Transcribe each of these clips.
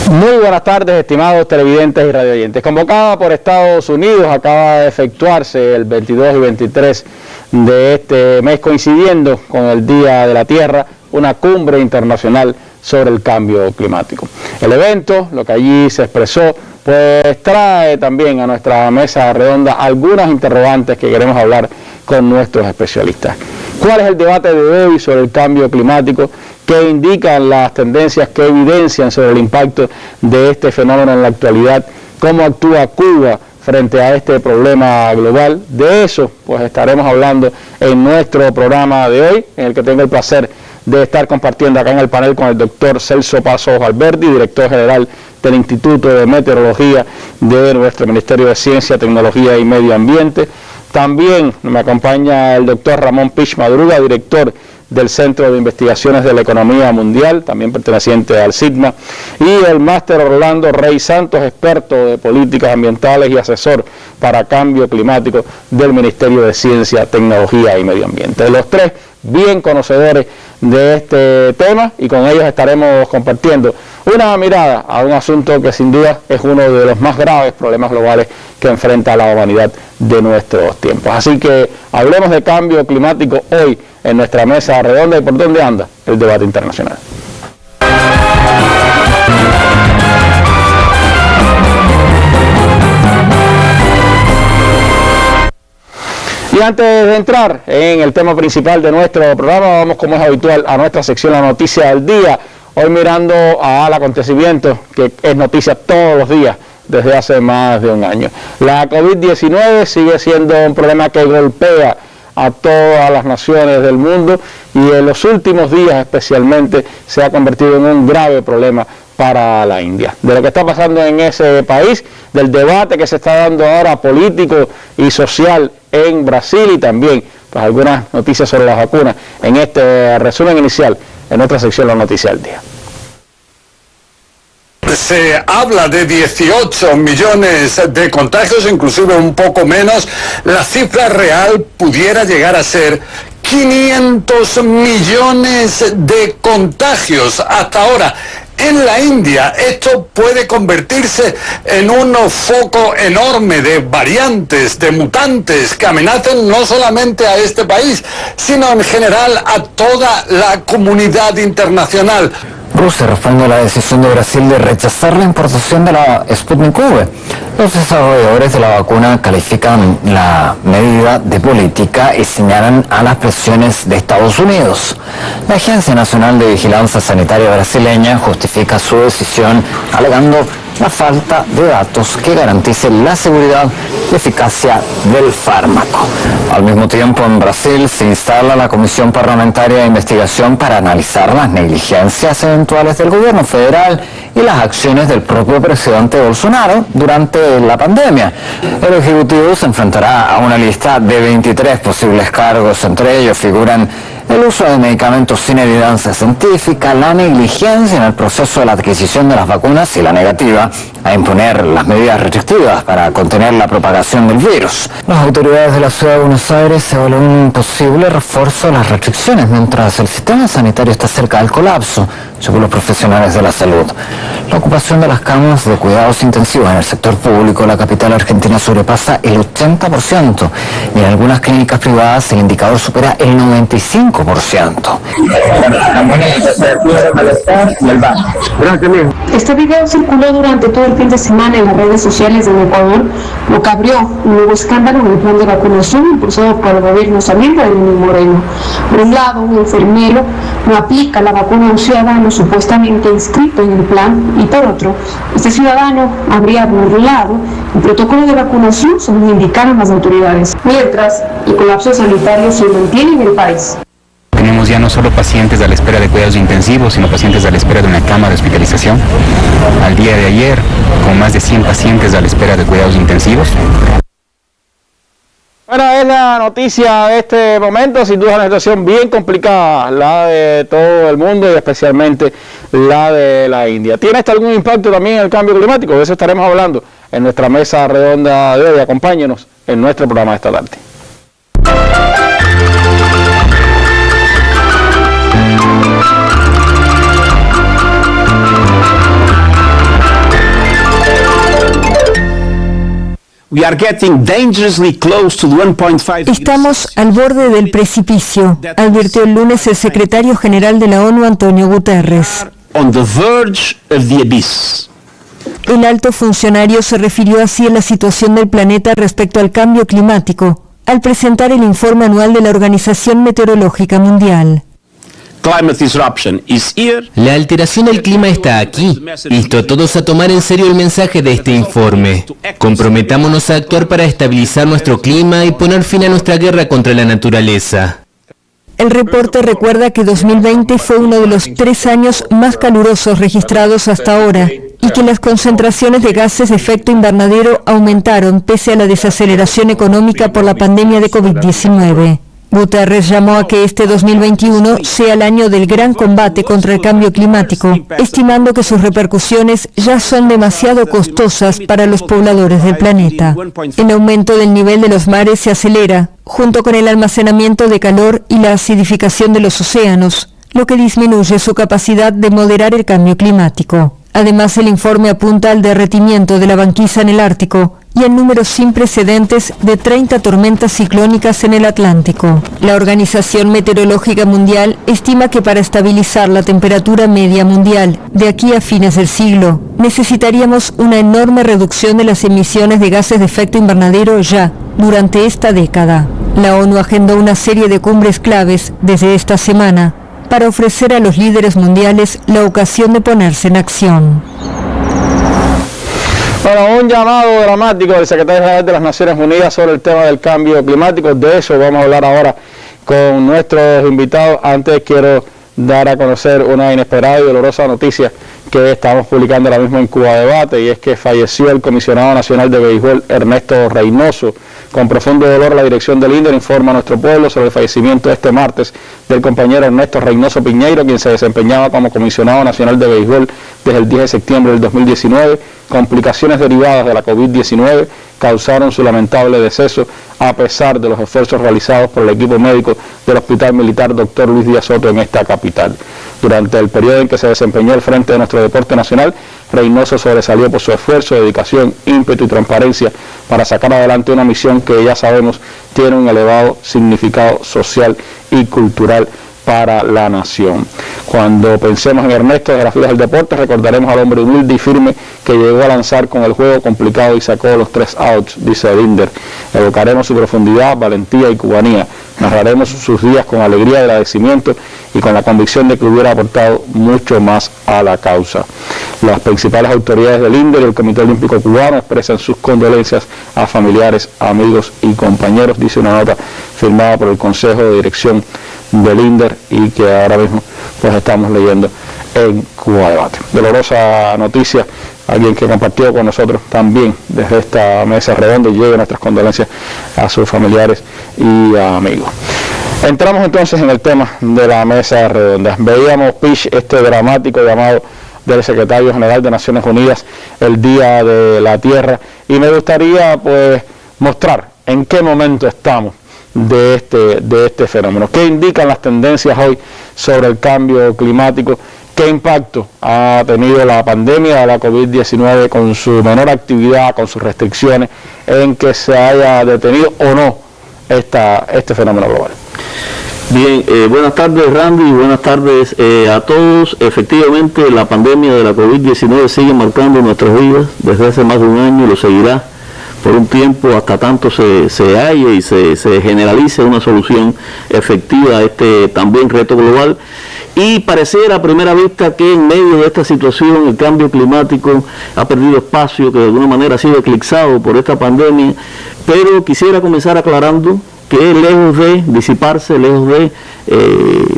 Muy buenas tardes, estimados televidentes y radioyentes. Convocada por Estados Unidos, acaba de efectuarse el 22 y 23 de este mes, coincidiendo con el Día de la Tierra, una cumbre internacional sobre el cambio climático. El evento, lo que allí se expresó, pues trae también a nuestra mesa redonda algunas interrogantes que queremos hablar con nuestros especialistas. ¿Cuál es el debate de hoy sobre el cambio climático? ¿Qué indican las tendencias que evidencian sobre el impacto de este fenómeno en la actualidad? ¿Cómo actúa Cuba frente a este problema global? De eso pues estaremos hablando en nuestro programa de hoy, en el que tengo el placer de estar compartiendo acá en el panel con el doctor Celso Pasos Alberdi, director general del Instituto de Meteorología de nuestro Ministerio de Ciencia, Tecnología y Medio Ambiente. También me acompaña el doctor Ramón Pich Madruga, director del Centro de Investigaciones de la Economía Mundial, también perteneciente al SIGMA, y el máster Orlando Rey Santos, experto de políticas ambientales y asesor para cambio climático del Ministerio de Ciencia, Tecnología y Medio Ambiente. Los tres bien conocedores de este tema, y con ellos estaremos compartiendo una mirada a un asunto que sin duda es uno de los más graves problemas globales que enfrenta la humanidad de nuestros tiempos. Así que hablemos de cambio climático hoy en nuestra mesa redonda. ¿Y por dónde anda el debate internacional? Y antes de entrar en el tema principal de nuestro programa, vamos, como es habitual, a nuestra sección La Noticia del Día. Hoy mirando al acontecimiento que es noticia todos los días desde hace más de un año. La COVID-19 sigue siendo un problema que golpea a todas las naciones del mundo y en los últimos días especialmente se ha convertido en un grave problema para la India. De lo que está pasando en ese país, del debate que se está dando ahora político y social en Brasil, y también pues algunas noticias sobre las vacunas en este resumen inicial en nuestra sección La Noticia del Día. Se habla de 18 millones de contagios, inclusive un poco menos. La cifra real pudiera llegar a ser 500 millones de contagios hasta ahora. En la India esto puede convertirse en un foco enorme de variantes, de mutantes que amenazan no solamente a este país, sino en general a toda la comunidad internacional. Rusia responde a la decisión de Brasil de rechazar la importación de la Sputnik V. Los desarrolladores de la vacuna califican la medida de política y señalan a las presiones de Estados Unidos. La Agencia Nacional de Vigilancia Sanitaria brasileña justifica su decisión alegando la falta de datos que garanticen la seguridad y eficacia del fármaco. Al mismo tiempo, en Brasil se instala la Comisión Parlamentaria de Investigación para analizar las negligencias eventuales del gobierno federal y las acciones del propio presidente Bolsonaro durante la pandemia. El Ejecutivo se enfrentará a una lista de 23 posibles cargos, entre ellos figuran el uso de medicamentos sin evidencia científica, la negligencia en el proceso de la adquisición de las vacunas y la negativa a imponer las medidas restrictivas para contener la propagación del virus. Las autoridades de la ciudad de Buenos Aires evalúan un posible refuerzo de las restricciones mientras el sistema sanitario está cerca del colapso, según los profesionales de la salud. La ocupación de las camas de cuidados intensivos en el sector público de la capital argentina sobrepasa el 80% y en algunas clínicas privadas el indicador supera el 95%. Este video circuló durante todo el fin de semana en las redes sociales del Ecuador, lo que abrió un nuevo escándalo en el plan de vacunación impulsado por el gobierno saliente de Lenín Moreno. Por un lado, un enfermero no aplica la vacuna a un ciudadano supuestamente inscrito en el plan, y por otro, este ciudadano habría burlado el protocolo de vacunación según indicaron las autoridades. Mientras, el colapso sanitario se mantiene en el país. Tenemos ya no solo pacientes a la espera de cuidados intensivos, sino pacientes a la espera de una cama de hospitalización. Al día de ayer, con más de 100 pacientes a la espera de cuidados intensivos. Bueno, es la noticia de este momento, sin duda una situación bien complicada, la de todo el mundo y especialmente la de la India. ¿Tiene esto algún impacto también en el cambio climático? De eso estaremos hablando en nuestra mesa redonda de hoy. Acompáñenos en nuestro programa de esta tarde. Estamos al borde del precipicio, advirtió el lunes el secretario general de la ONU, Antonio Guterres. El alto funcionario se refirió así a la situación del planeta respecto al cambio climático, al presentar el informe anual de la Organización Meteorológica Mundial. La alteración del clima está aquí. Insto a todos a tomar en serio el mensaje de este informe. Comprometámonos a actuar para estabilizar nuestro clima y poner fin a nuestra guerra contra la naturaleza. El reporte recuerda que 2020 fue uno de los 3 años más calurosos registrados hasta ahora y que las concentraciones de gases de efecto invernadero aumentaron pese a la desaceleración económica por la pandemia de COVID-19. Guterres llamó a que este 2021 sea el año del gran combate contra el cambio climático, estimando que sus repercusiones ya son demasiado costosas para los pobladores del planeta. El aumento del nivel de los mares se acelera, junto con el almacenamiento de calor y la acidificación de los océanos, lo que disminuye su capacidad de moderar el cambio climático. Además, el informe apunta al derretimiento de la banquisa en el Ártico y al número sin precedentes de 30 tormentas ciclónicas en el Atlántico. La Organización Meteorológica Mundial estima que para estabilizar la temperatura media mundial de aquí a fines del siglo, necesitaríamos una enorme reducción de las emisiones de gases de efecto invernadero ya, durante esta década. La ONU agendó una serie de cumbres claves desde esta semana para ofrecer a los líderes mundiales la ocasión de ponerse en acción. Bueno, un llamado dramático del secretario general de las Naciones Unidas sobre el tema del cambio climático. De eso vamos a hablar ahora con nuestros invitados. Antes quiero dar a conocer una inesperada y dolorosa noticia que estamos publicando ahora mismo en Cuba Debate, y es que falleció el comisionado nacional de béisbol Ernesto Reynoso. Con profundo dolor, la dirección del INDER informa a nuestro pueblo sobre el fallecimiento este martes del compañero Ernesto Reynoso Piñeiro, quien se desempeñaba como comisionado nacional de béisbol desde el 10 de septiembre del 2019. Complicaciones derivadas de la COVID-19 causaron su lamentable deceso, a pesar de los esfuerzos realizados por el equipo médico del Hospital Militar Dr. Luis Díaz Soto en esta capital. Durante el periodo en que se desempeñó al frente de nuestro deporte nacional, Reynoso sobresalió por su esfuerzo, dedicación, ímpetu y transparencia para sacar adelante una misión que ya sabemos tiene un elevado significado social y cultural para la nación. Cuando pensemos en Ernesto de las filas del deporte, recordaremos al hombre humilde y firme que llegó a lanzar con el juego complicado y sacó los 3 outs, dice el INDER. Evocaremos su profundidad, valentía y cubanía. Narraremos sus días con alegría y agradecimiento y con la convicción de que hubiera aportado mucho más a la causa. Las principales autoridades del INDER y el Comité Olímpico Cubano expresan sus condolencias a familiares, amigos y compañeros, dice una nota firmada por el Consejo de Dirección del INDER y que ahora mismo pues estamos leyendo en Cuba Debate. Dolorosa noticia, alguien que compartió con nosotros también desde esta mesa redonda, y llega nuestras condolencias a sus familiares y amigos. Entramos entonces en el tema de la mesa redonda. Veíamos pitch este dramático llamado del secretario general de Naciones Unidas el Día de la Tierra, y me gustaría pues mostrar en qué momento estamos de este fenómeno. ¿Qué indican las tendencias hoy sobre el cambio climático? ¿Qué impacto ha tenido la pandemia de la COVID-19 con su menor actividad, con sus restricciones, en que se haya detenido o no este fenómeno global? Bien, buenas tardes Randy y buenas tardes a todos. Efectivamente, la pandemia de la COVID-19 sigue marcando nuestras vidas desde hace más de un año y lo seguirá por un tiempo hasta tanto se halle y se generalice una solución efectiva a este también reto global. Y pareciera a primera vista que en medio de esta situación el cambio climático ha perdido espacio, que de alguna manera ha sido eclipsado por esta pandemia, pero quisiera comenzar aclarando que lejos de disiparse, lejos de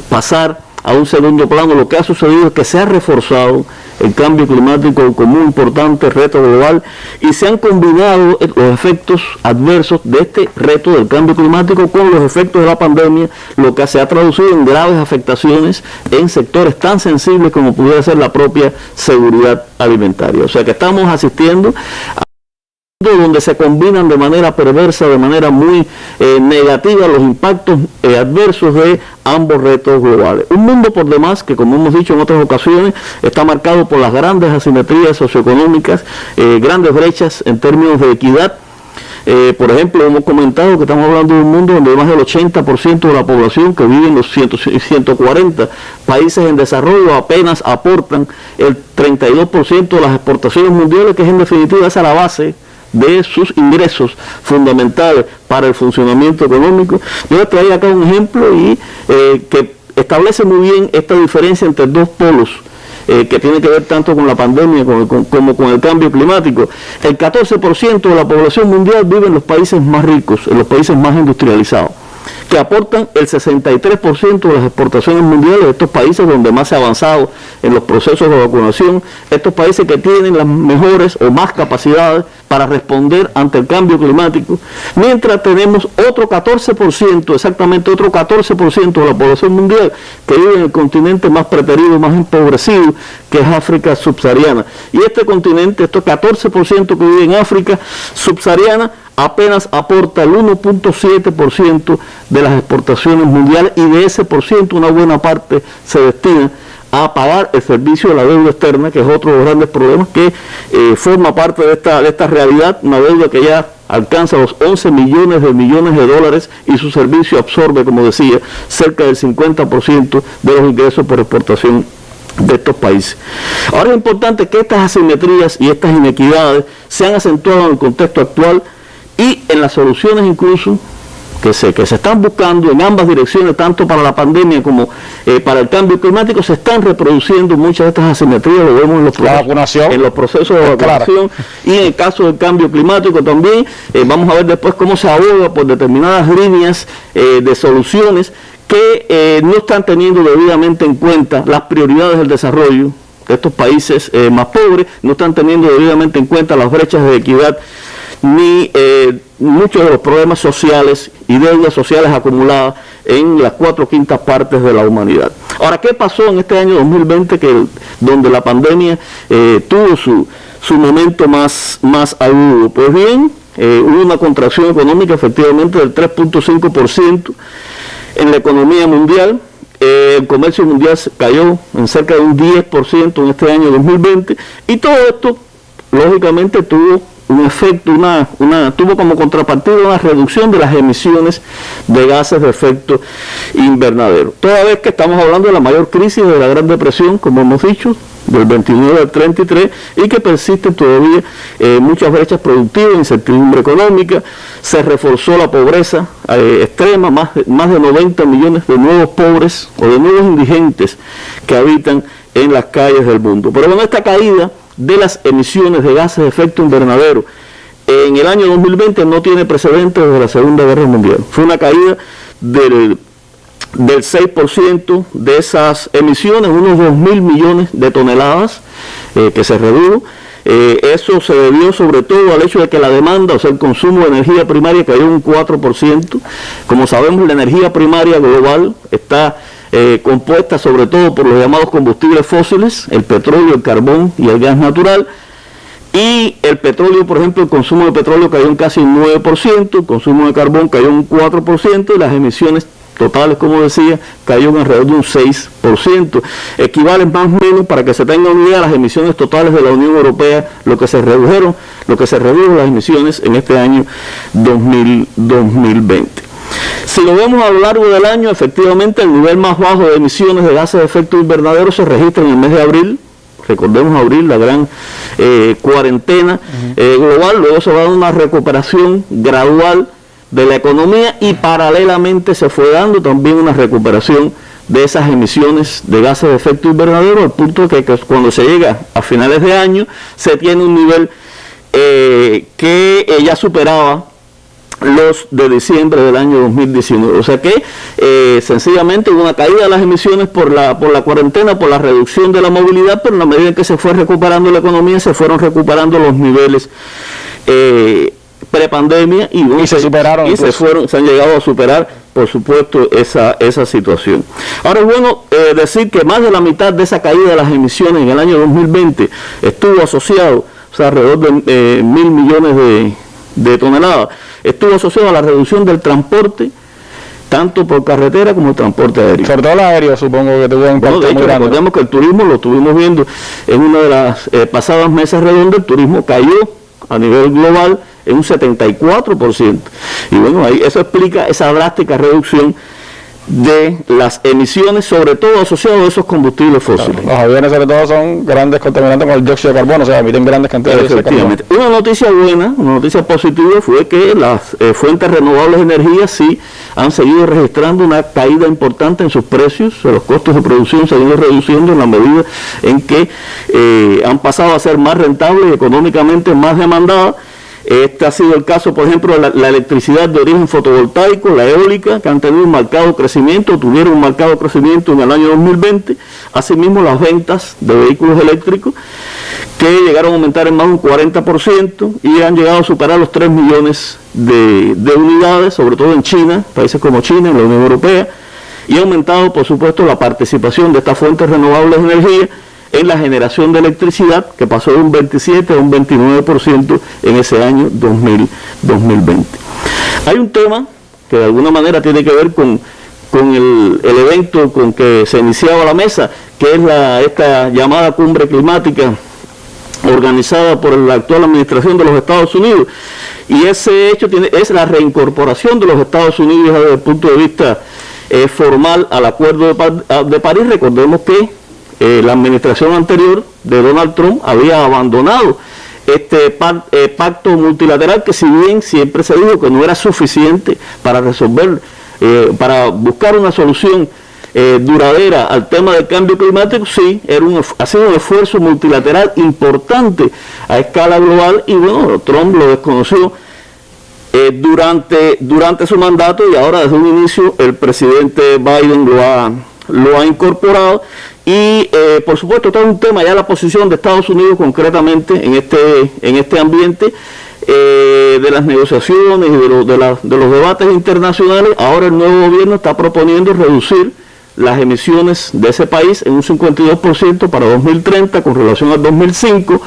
pasar a un segundo plano, lo que ha sucedido es que se ha reforzado el cambio climático como un importante reto global y se han combinado los efectos adversos de este reto del cambio climático con los efectos de la pandemia, lo que se ha traducido en graves afectaciones en sectores tan sensibles como pudiera ser la propia seguridad alimentaria. O sea que estamos asistiendo a donde se combinan de manera perversa, de manera muy negativa los impactos adversos de ambos retos globales. Un mundo por demás que, como hemos dicho en otras ocasiones, está marcado por las grandes asimetrías socioeconómicas, grandes brechas en términos de equidad, Por ejemplo, hemos comentado que estamos hablando de un mundo donde más del 80% de la población que vive en los 140 países en desarrollo apenas aportan el 32% de las exportaciones mundiales, que es en definitiva esa la base de sus ingresos fundamentales para el funcionamiento económico. Yo les traía acá un ejemplo y que establece muy bien esta diferencia entre dos polos que tiene que ver tanto con la pandemia como con el cambio climático. El 14% de la población mundial vive en los países más ricos, en los países más industrializados, que aportan el 63% de las exportaciones mundiales de estos países donde más se ha avanzado en los procesos de vacunación, estos países que tienen las mejores o más capacidades para responder ante el cambio climático, mientras tenemos otro 14%, exactamente otro 14% de la población mundial que vive en el continente más preterido, más empobrecido, que es África subsahariana. Y este continente, estos 14% que vive en África subsahariana, apenas aporta el 1.7% de las exportaciones mundiales, y de ese por ciento una buena parte se destina a pagar el servicio de la deuda externa, que es otro de los grandes problemas que forma parte de esta realidad, una deuda que ya alcanza los 11 millones de dólares y su servicio absorbe, como decía, cerca del 50% de los ingresos por exportación de estos países. Ahora es importante que estas asimetrías y estas inequidades se han acentuado en el contexto actual y en las soluciones incluso que se están buscando en ambas direcciones, tanto para la pandemia como para el cambio climático. Se están reproduciendo muchas de estas asimetrías, lo vemos en los procesos de vacunación, y en el caso del cambio climático también. Vamos a ver después cómo se aboga por determinadas líneas de soluciones que no están teniendo debidamente en cuenta las prioridades del desarrollo de estos países más pobres, no están teniendo debidamente en cuenta las brechas de equidad, ni muchos de los problemas sociales y deudas sociales acumuladas en las 4/5 partes de la humanidad. Ahora, ¿qué pasó en este año 2020, donde la pandemia tuvo su momento más agudo? Pues bien, hubo una contracción económica efectivamente del 3.5% en la economía mundial. El comercio mundial cayó en cerca de un 10% en este año 2020, y todo esto lógicamente tuvo un efecto, tuvo como contrapartida una reducción de las emisiones de gases de efecto invernadero. Toda vez que estamos hablando de la mayor crisis de la Gran Depresión, como hemos dicho, del 29 al 33, y que persisten todavía muchas brechas productivas, incertidumbre económica, se reforzó la pobreza extrema, más de 90 millones de nuevos pobres o de nuevos indigentes que habitan en las calles del mundo. Pero bueno, esta caída de las emisiones de gases de efecto invernadero en el año 2020 no tiene precedentes desde la Segunda Guerra Mundial. Fue una caída del 6% de esas emisiones, unos 2.000 millones de toneladas que se redujo. Eso se debió sobre todo al hecho de que la demanda, o sea, el consumo de energía primaria cayó un 4%. Como sabemos, la energía primaria global está compuesta sobre todo por los llamados combustibles fósiles, el petróleo, el carbón y el gas natural. Y el petróleo, por ejemplo, el consumo de petróleo cayó en casi un 9%, el consumo de carbón cayó un 4%, y las emisiones totales, como decía, cayó en alrededor de un 6%. Equivalen más o menos, para que se tenga una idea, las emisiones totales de la Unión Europea, lo que se redujo las emisiones en este año 2020. Si lo vemos a lo largo del año, efectivamente el nivel más bajo de emisiones de gases de efecto invernadero se registra en el mes de abril. Recordemos abril, la gran cuarentena global. Luego se va a dar una recuperación gradual de la economía, y paralelamente se fue dando también una recuperación de esas emisiones de gases de efecto invernadero, al punto de que cuando se llega a finales de año se tiene un nivel que ya superaba los de diciembre del año 2019. O sea que sencillamente hubo una caída de las emisiones por la cuarentena, por la reducción de la movilidad, pero en la medida en que se fue recuperando la economía, se fueron recuperando los niveles prepandemia, y se superaron, y se han llegado a superar, por supuesto, esa situación. Ahora es bueno decir que más de la mitad de esa caída de las emisiones en el año 2020 estuvo asociado, o sea, alrededor de 1.000 millones de toneladas, estuvo asociado a la reducción del transporte, tanto por carretera como el transporte aéreo. Sobre todo el aéreo, supongo que tuvo un impacto muy grande. Recordemos que el turismo, lo estuvimos viendo en una de las pasadas mesas redondas, el turismo cayó a nivel global en un 74%. Y bueno, ahí eso explica esa drástica reducción de las emisiones, sobre todo asociadas a esos combustibles fósiles. Los aviones sobre todo son grandes contaminantes con el dióxido de carbono, o sea, emiten grandes cantidades de dióxido de carbono. Una noticia buena, una noticia positiva fue que las fuentes renovables de energía sí han seguido registrando una caída importante en sus precios, los costos de producción se han ido reduciendo en la medida en que han pasado a ser más rentables y económicamente más demandadas. Este ha sido el caso, por ejemplo, de la electricidad de origen fotovoltaico, la eólica, que han tenido un marcado crecimiento, tuvieron un marcado crecimiento en el año 2020. Asimismo, las ventas de vehículos eléctricos, que llegaron a aumentar en más de un 40% y han llegado a superar los 3 millones de unidades, sobre todo en China, países como China, en la Unión Europea, y ha aumentado, por supuesto, la participación de estas fuentes renovables de energía en la generación de electricidad, que pasó de un 27 a un 29% en ese año 2020. Hay un tema que de alguna manera tiene que ver con el evento con que se iniciaba la mesa, que es esta llamada cumbre climática organizada por la actual administración de los Estados Unidos. Y ese hecho es la reincorporación de los Estados Unidos desde el punto de vista formal al Acuerdo de París. Recordemos que la administración anterior de Donald Trump había abandonado este pacto multilateral, que si bien siempre se dijo que no era suficiente para resolver, para buscar una solución duradera al tema del cambio climático, sí, ha sido un esfuerzo multilateral importante a escala global, y bueno, Trump lo desconoció durante su mandato, y ahora desde un inicio el presidente Biden lo ha incorporado. Y por supuesto todo un tema ya la posición de Estados Unidos concretamente en este ambiente de las negociaciones y de los debates internacionales. Ahora el nuevo gobierno está proponiendo reducir las emisiones de ese país en un 52% para 2030 con relación al 2005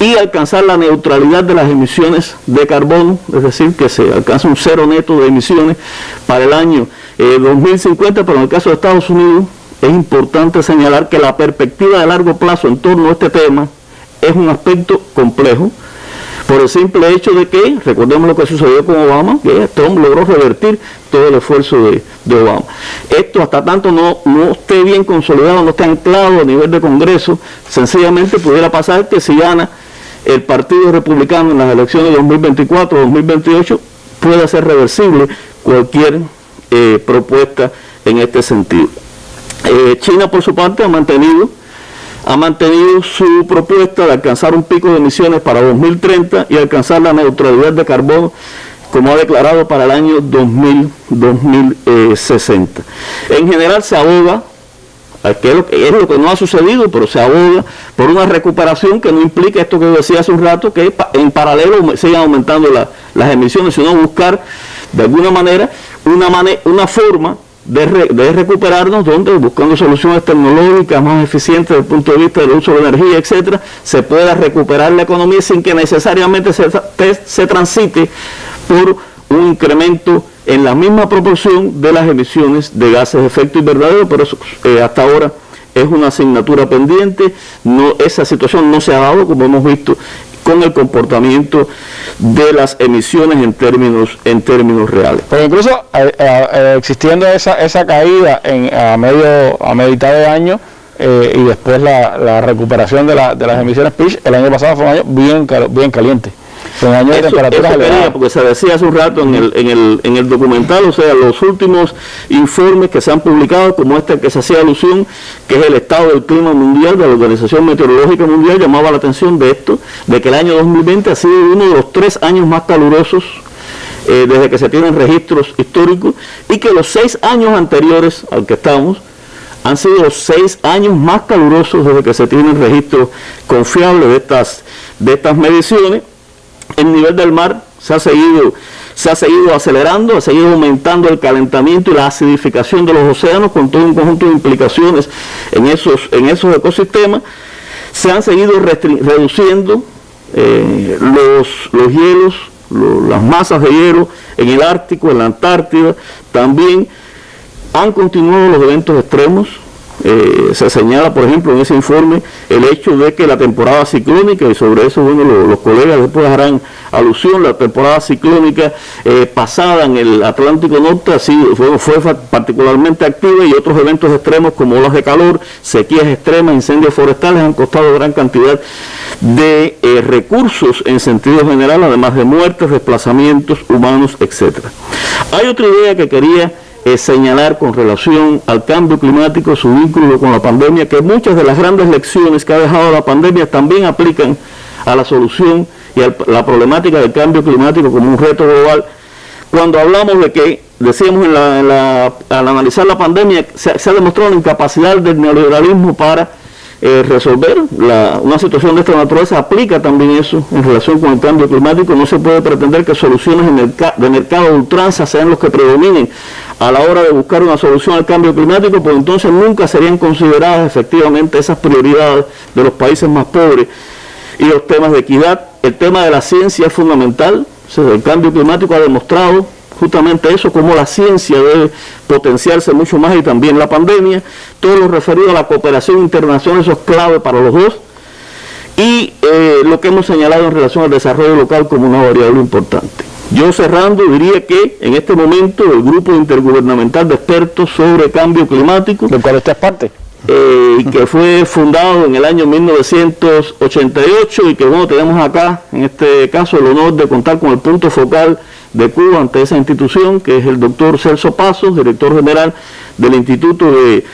y alcanzar la neutralidad de las emisiones de carbono, es decir, que se alcance un cero neto de emisiones para el año 2050, pero en el caso de Estados Unidos es importante señalar que la perspectiva de largo plazo en torno a este tema es un aspecto complejo, por el simple hecho de que, recordemos lo que sucedió con Obama, que Trump logró revertir todo el esfuerzo de Obama. Esto hasta tanto no esté bien consolidado, no esté anclado a nivel de Congreso, sencillamente pudiera pasar que si gana el Partido Republicano en las elecciones de 2024 o 2028, pueda ser reversible cualquier propuesta en este sentido. China, por su parte, ha mantenido su propuesta de alcanzar un pico de emisiones para 2030 y alcanzar la neutralidad de carbono, como ha declarado, para el año 2060. En general se aboga, que es lo que no ha sucedido, pero se aboga por una recuperación que no implica esto que decía hace un rato, que en paralelo sigan aumentando las emisiones, sino buscar de alguna manera una forma de recuperarnos, donde buscando soluciones tecnológicas más eficientes desde el punto de vista del uso de energía, etcétera, se pueda recuperar la economía sin que necesariamente se transite por un incremento en la misma proporción de las emisiones de gases de efecto invernadero. Pero eso hasta ahora es una asignatura pendiente. Esa situación no se ha dado, como hemos visto, con el comportamiento de las emisiones en términos reales. Porque incluso existiendo esa caída a mitad de año y después la recuperación de las emisiones PICH, el año pasado fue un año bien caliente. Fue un año de temperaturas elevadas. Porque se decía hace un rato en el documental, o sea, los últimos informes que se han publicado, como este que se hacía alusión, que es el estado del clima mundial de la Organización Meteorológica Mundial, llamaba la atención de esto, de que el año 2020 ha sido uno de los 3 años más calurosos desde que se tienen registros históricos, y que los 6 años anteriores al que estamos han sido los 6 años más calurosos desde que se tienen registros confiables de estas mediciones. El nivel del mar se ha seguido acelerando, ha seguido aumentando el calentamiento y la acidificación de los océanos, con todo un conjunto de implicaciones en esos ecosistemas. Se han seguido reduciendo los hielos, las masas de hielo en el Ártico, en la Antártida. También han continuado los eventos extremos, Se señala, por ejemplo, en ese informe el hecho de que la temporada ciclónica, y sobre eso, bueno, los colegas después harán alusión, la temporada ciclónica pasada en el Atlántico Norte fue particularmente activa, y otros eventos extremos como olas de calor, sequías extremas, incendios forestales han costado gran cantidad de recursos en sentido general, además de muertes, desplazamientos humanos, etc. Hay otra idea que quería señalar con relación al cambio climático, su vínculo con la pandemia, que muchas de las grandes lecciones que ha dejado la pandemia también aplican a la solución y a la problemática del cambio climático como un reto global. Cuando hablamos de que, decíamos al analizar la pandemia, se ha demostrado la incapacidad del neoliberalismo para resolver una situación de esta naturaleza, aplica también eso en relación con el cambio climático. No se puede pretender que soluciones de mercado de ultranza sean los que predominen a la hora de buscar una solución al cambio climático, pues entonces nunca serían consideradas efectivamente esas prioridades de los países más pobres y los temas de equidad. El tema de la ciencia es fundamental. O sea, el cambio climático ha demostrado justamente eso, cómo la ciencia debe potenciarse mucho más, y también la pandemia. Todo lo referido a la cooperación internacional, eso es clave para los dos, y lo que hemos señalado en relación al desarrollo local como una variable importante. Yo, cerrando, diría que en este momento el grupo intergubernamental de expertos sobre cambio climático, ¿del cual usted es parte? Y que fue fundado en el año 1988, y que, bueno, tenemos acá en este caso el honor de contar con el punto focal de Cuba ante esa institución, que es el doctor Celso Pasos, director general del Instituto de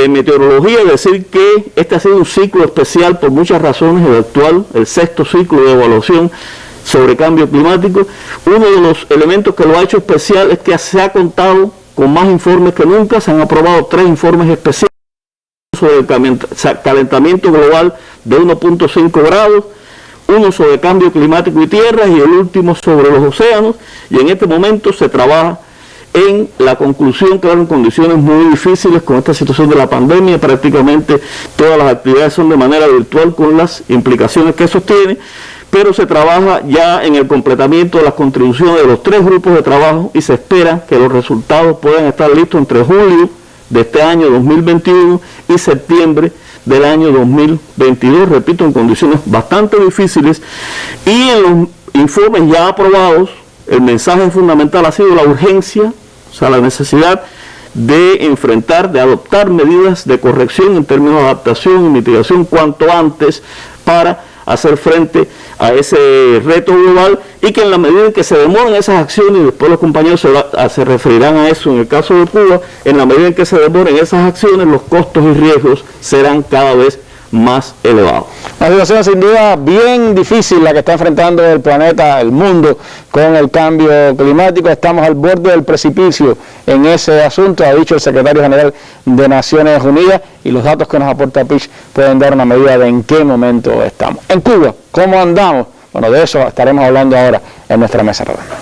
Meteorología. Decir que este ha sido un ciclo especial por muchas razones, el actual, el 6º ciclo de evaluación sobre cambio climático. Uno de los elementos que lo ha hecho especial es que se ha contado con más informes que nunca. Se han aprobado 3 informes especiales sobre el calentamiento global de 1.5 grados, uno sobre cambio climático y tierras, y el último sobre los océanos. Y en este momento se trabaja en la conclusión, claro, en condiciones muy difíciles con esta situación de la pandemia. Prácticamente todas las actividades son de manera virtual, con las implicaciones que eso tiene, pero se trabaja ya en el completamiento de las contribuciones de los 3 grupos de trabajo, y se espera que los resultados puedan estar listos entre julio de este año 2021 y septiembre del año 2022, repito, en condiciones bastante difíciles. Y en los informes ya aprobados, el mensaje fundamental ha sido la urgencia, o sea, la necesidad de enfrentar, de adoptar medidas de corrección en términos de adaptación y mitigación cuanto antes para hacer frente a ese reto global, y que en la medida en que se demoren esas acciones, y después los compañeros se referirán a eso en el caso de Cuba, en la medida en que se demoren esas acciones, los costos y riesgos serán cada vez más elevados. Una situación sin duda bien difícil la que está enfrentando el planeta, el mundo, con el cambio climático. Estamos al borde del precipicio en ese asunto, ha dicho el secretario general de Naciones Unidas, y los datos que nos aporta Pich pueden dar una medida de en qué momento estamos. En Cuba, ¿cómo andamos? Bueno, de eso estaremos hablando ahora en nuestra mesa redonda.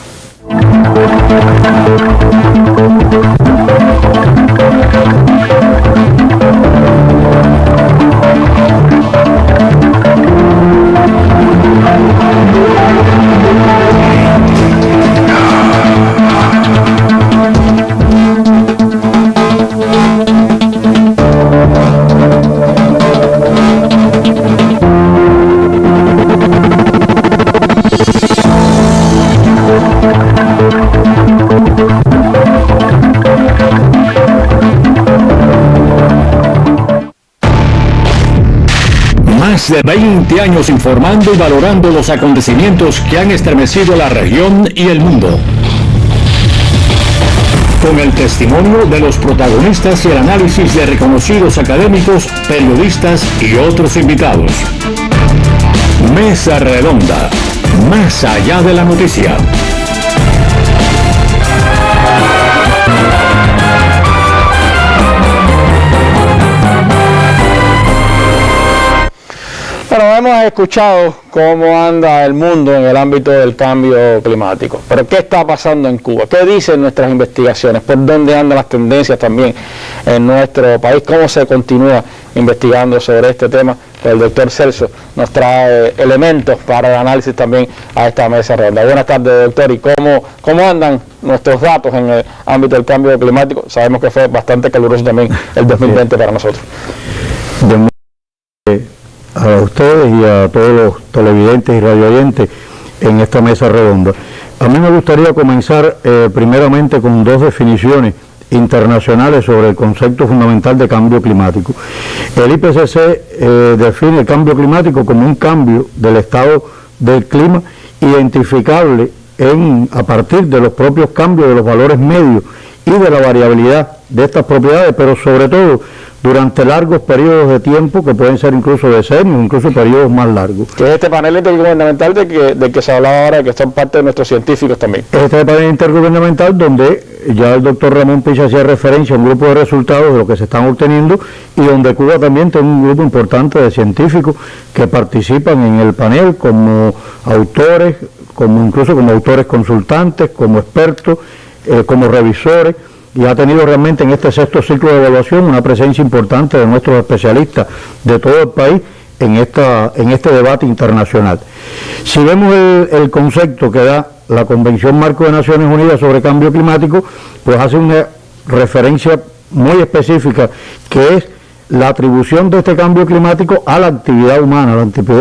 Más de 20 años informando y valorando los acontecimientos que han estremecido la región y el mundo. Con el testimonio de los protagonistas y el análisis de reconocidos académicos, periodistas y otros invitados. Mesa Redonda, más allá de la noticia. Bueno, hemos escuchado cómo anda el mundo en el ámbito del cambio climático, pero ¿qué está pasando en Cuba? ¿Qué dicen nuestras investigaciones? ¿Por dónde andan las tendencias también en nuestro país? ¿Cómo se continúa investigando sobre este tema? Pues el doctor Celso nos trae elementos para el análisis también a esta mesa redonda. Buenas tardes, doctor, ¿y cómo andan nuestros datos en el ámbito del cambio climático. Sabemos que fue bastante caluroso también el 2020 para nosotros. A ustedes y a todos los televidentes y radioyentes en esta mesa redonda. A mí me gustaría comenzar primeramente con dos definiciones internacionales sobre el concepto fundamental de cambio climático. El IPCC define el cambio climático como un cambio del estado del clima identificable a partir de los propios cambios de los valores medios y de la variabilidad de estas propiedades, pero sobre todo durante largos periodos de tiempo que pueden ser incluso decenios, incluso periodos más largos. Que es este panel intergubernamental del que se hablaba ahora, que son parte de nuestros científicos también. Este panel intergubernamental donde ya el doctor Ramón Picha hacía referencia a un grupo de resultados de lo que se están obteniendo y donde Cuba también tiene un grupo importante de científicos que participan en el panel como autores, incluso como autores consultantes, como expertos, como revisores, y ha tenido realmente en este sexto ciclo de evaluación una presencia importante de nuestros especialistas de todo el país en este debate internacional. Si vemos el concepto que da la Convención Marco de Naciones Unidas sobre Cambio Climático, pues hace una referencia muy específica que es la atribución de este cambio climático a la actividad humana,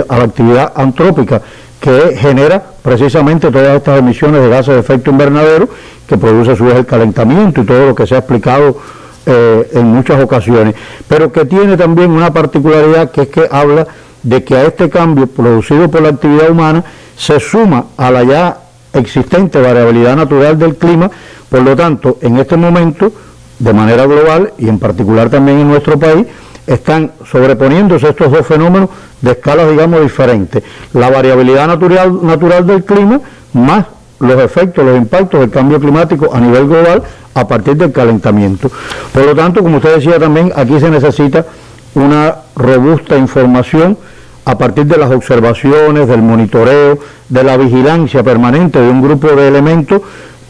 a la actividad antrópica, que genera precisamente todas estas emisiones de gases de efecto invernadero que produce a su vez el calentamiento y todo lo que se ha explicado en muchas ocasiones, pero que tiene también una particularidad, que es que habla de que a este cambio producido por la actividad humana se suma a la ya existente variabilidad natural del clima. Por lo tanto, en este momento, de manera global y en particular también en nuestro país, están sobreponiéndose estos dos fenómenos de escalas, digamos, diferentes. La variabilidad natural del clima más los efectos, los impactos del cambio climático a nivel global a partir del calentamiento. Por lo tanto, como usted decía también, aquí se necesita una robusta información a partir de las observaciones, del monitoreo, de la vigilancia permanente de un grupo de elementos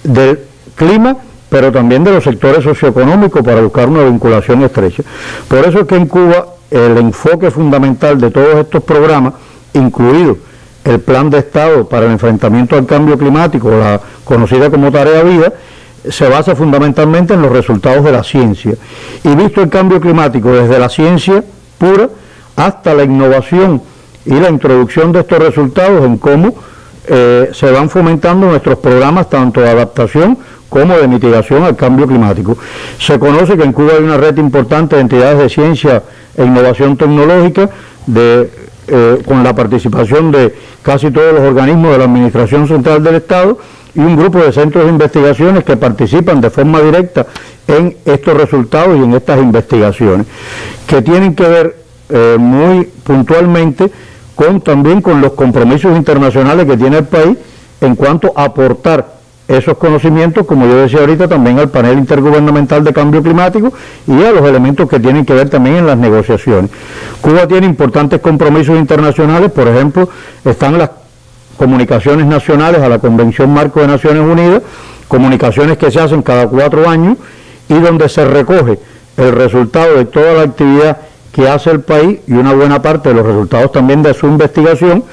del clima, pero también de los sectores socioeconómicos para buscar una vinculación estrecha. Por eso es que en Cuba el enfoque fundamental de todos estos programas, incluido el Plan de Estado para el enfrentamiento al cambio climático, la conocida como Tarea Vida, se basa fundamentalmente en los resultados de la ciencia. Y visto el cambio climático desde la ciencia pura hasta la innovación y la introducción de estos resultados en cómo se van fomentando nuestros programas tanto de adaptación como de mitigación al cambio climático. Se conoce que en Cuba hay una red importante de entidades de ciencia e innovación tecnológica con la participación de casi todos los organismos de la Administración Central del Estado y un grupo de centros de investigaciones que participan de forma directa en estos resultados y en estas investigaciones, que tienen que ver muy puntualmente también con los compromisos internacionales que tiene el país en cuanto a aportar esos conocimientos, como yo decía ahorita, también al panel intergubernamental de cambio climático y a los elementos que tienen que ver también en las negociaciones. Cuba tiene importantes compromisos internacionales, por ejemplo, están las comunicaciones nacionales a la Convención Marco de Naciones Unidas, comunicaciones que se hacen cada 4 años y donde se recoge el resultado de toda la actividad que hace el país y una buena parte de los resultados también de su investigación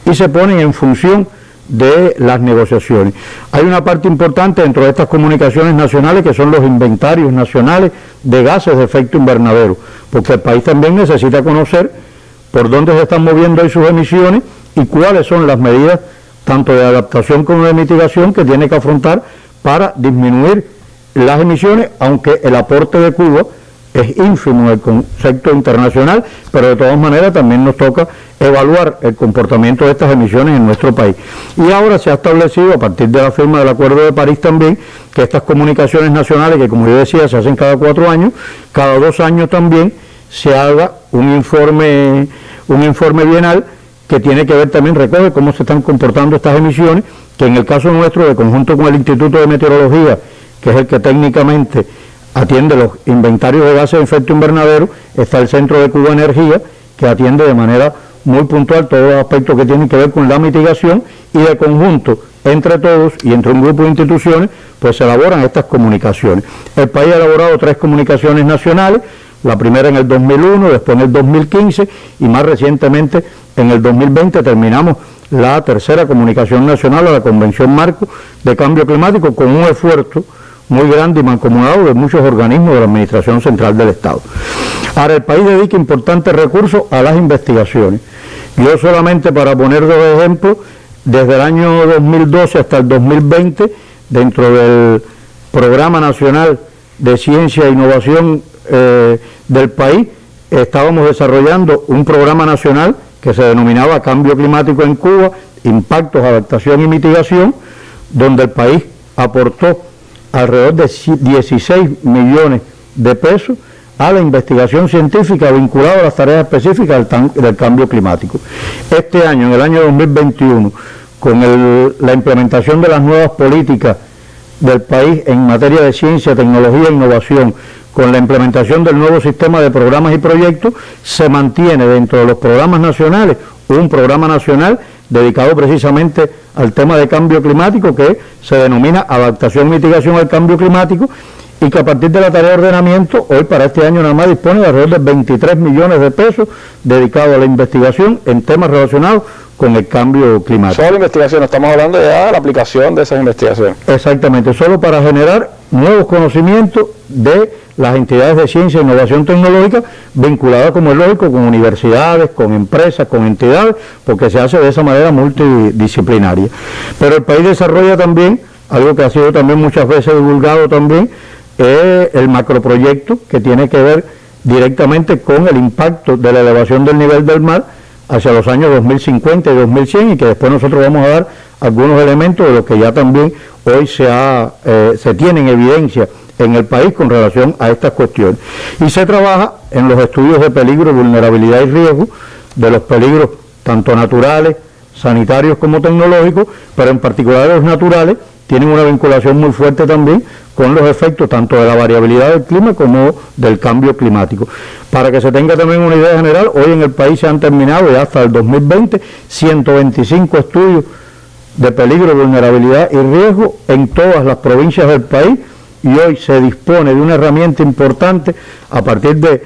y se ponen en función de las negociaciones. Hay una parte importante dentro de estas comunicaciones nacionales que son los inventarios nacionales de gases de efecto invernadero, porque el país también necesita conocer por dónde se están moviendo ahí sus emisiones y cuáles son las medidas tanto de adaptación como de mitigación que tiene que afrontar para disminuir las emisiones, aunque el aporte de Cuba es ínfimo en el concepto internacional, pero de todas maneras también nos toca evaluar el comportamiento de estas emisiones en nuestro país. Y ahora se ha establecido, a partir de la firma del Acuerdo de París también, que estas comunicaciones nacionales, que como yo decía, se hacen cada 4 años, cada 2 años también se haga un informe bienal que tiene que ver también, recoge cómo se están comportando estas emisiones, que en el caso nuestro, de conjunto con el Instituto de Meteorología, que es el que técnicamente atiende los inventarios de gases de efecto invernadero, está el Centro de Cuba Energía, que atiende de manera muy puntual todos los aspectos que tienen que ver con la mitigación, y de conjunto, entre todos y entre un grupo de instituciones, pues se elaboran estas comunicaciones. El país ha elaborado 3 comunicaciones nacionales, la primera en el 2001, después en el 2015 y más recientemente en el 2020 terminamos la tercera comunicación nacional a la Convención Marco de Cambio Climático, con un esfuerzo muy grande y mancomunado de muchos organismos de la Administración Central del Estado. Ahora, el país dedica importantes recursos a las investigaciones. Yo solamente, para poner dos ejemplos, desde el año 2012 hasta el 2020, dentro del Programa Nacional de Ciencia e Innovación del país, estábamos desarrollando un programa nacional que se denominaba Cambio Climático en Cuba, Impactos, Adaptación y Mitigación, donde el país aportó alrededor de 16 millones de pesos a la investigación científica vinculada a las tareas específicas del cambio climático. Este año, en el año 2021, con la implementación de las nuevas políticas del país en materia de ciencia, tecnología e innovación, con la implementación del nuevo sistema de programas y proyectos, se mantiene dentro de los programas nacionales un programa nacional dedicado precisamente al tema de cambio climático, que se denomina Adaptación y Mitigación al Cambio Climático, y que a partir de la tarea de ordenamiento, hoy para este año nada más dispone de alrededor de 23 millones de pesos dedicados a la investigación en temas relacionados con el cambio climático. Solo investigación, estamos hablando ya de la aplicación de esas investigaciones. Exactamente, solo para generar nuevos conocimientos de las entidades de ciencia e innovación tecnológica vinculadas, como es lógico, con universidades, con empresas, con entidades, porque se hace de esa manera multidisciplinaria. Pero el país desarrolla también, algo que ha sido también muchas veces divulgado también, el macroproyecto, que tiene que ver directamente con el impacto de la elevación del nivel del mar hacia los años 2050 y 2100, y que después nosotros vamos a dar algunos elementos de los que ya también hoy se tiene en evidencia en el país con relación a estas cuestiones. Y se trabaja en los estudios de peligro, vulnerabilidad y riesgo, de los peligros tanto naturales, sanitarios como tecnológicos, pero en particular los naturales tienen una vinculación muy fuerte también con los efectos tanto de la variabilidad del clima como del cambio climático. Para que se tenga también una idea general, hoy en el país se han terminado ya hasta el 2020 125 estudios de peligro, vulnerabilidad y riesgo en todas las provincias del país, y hoy se dispone de una herramienta importante a partir del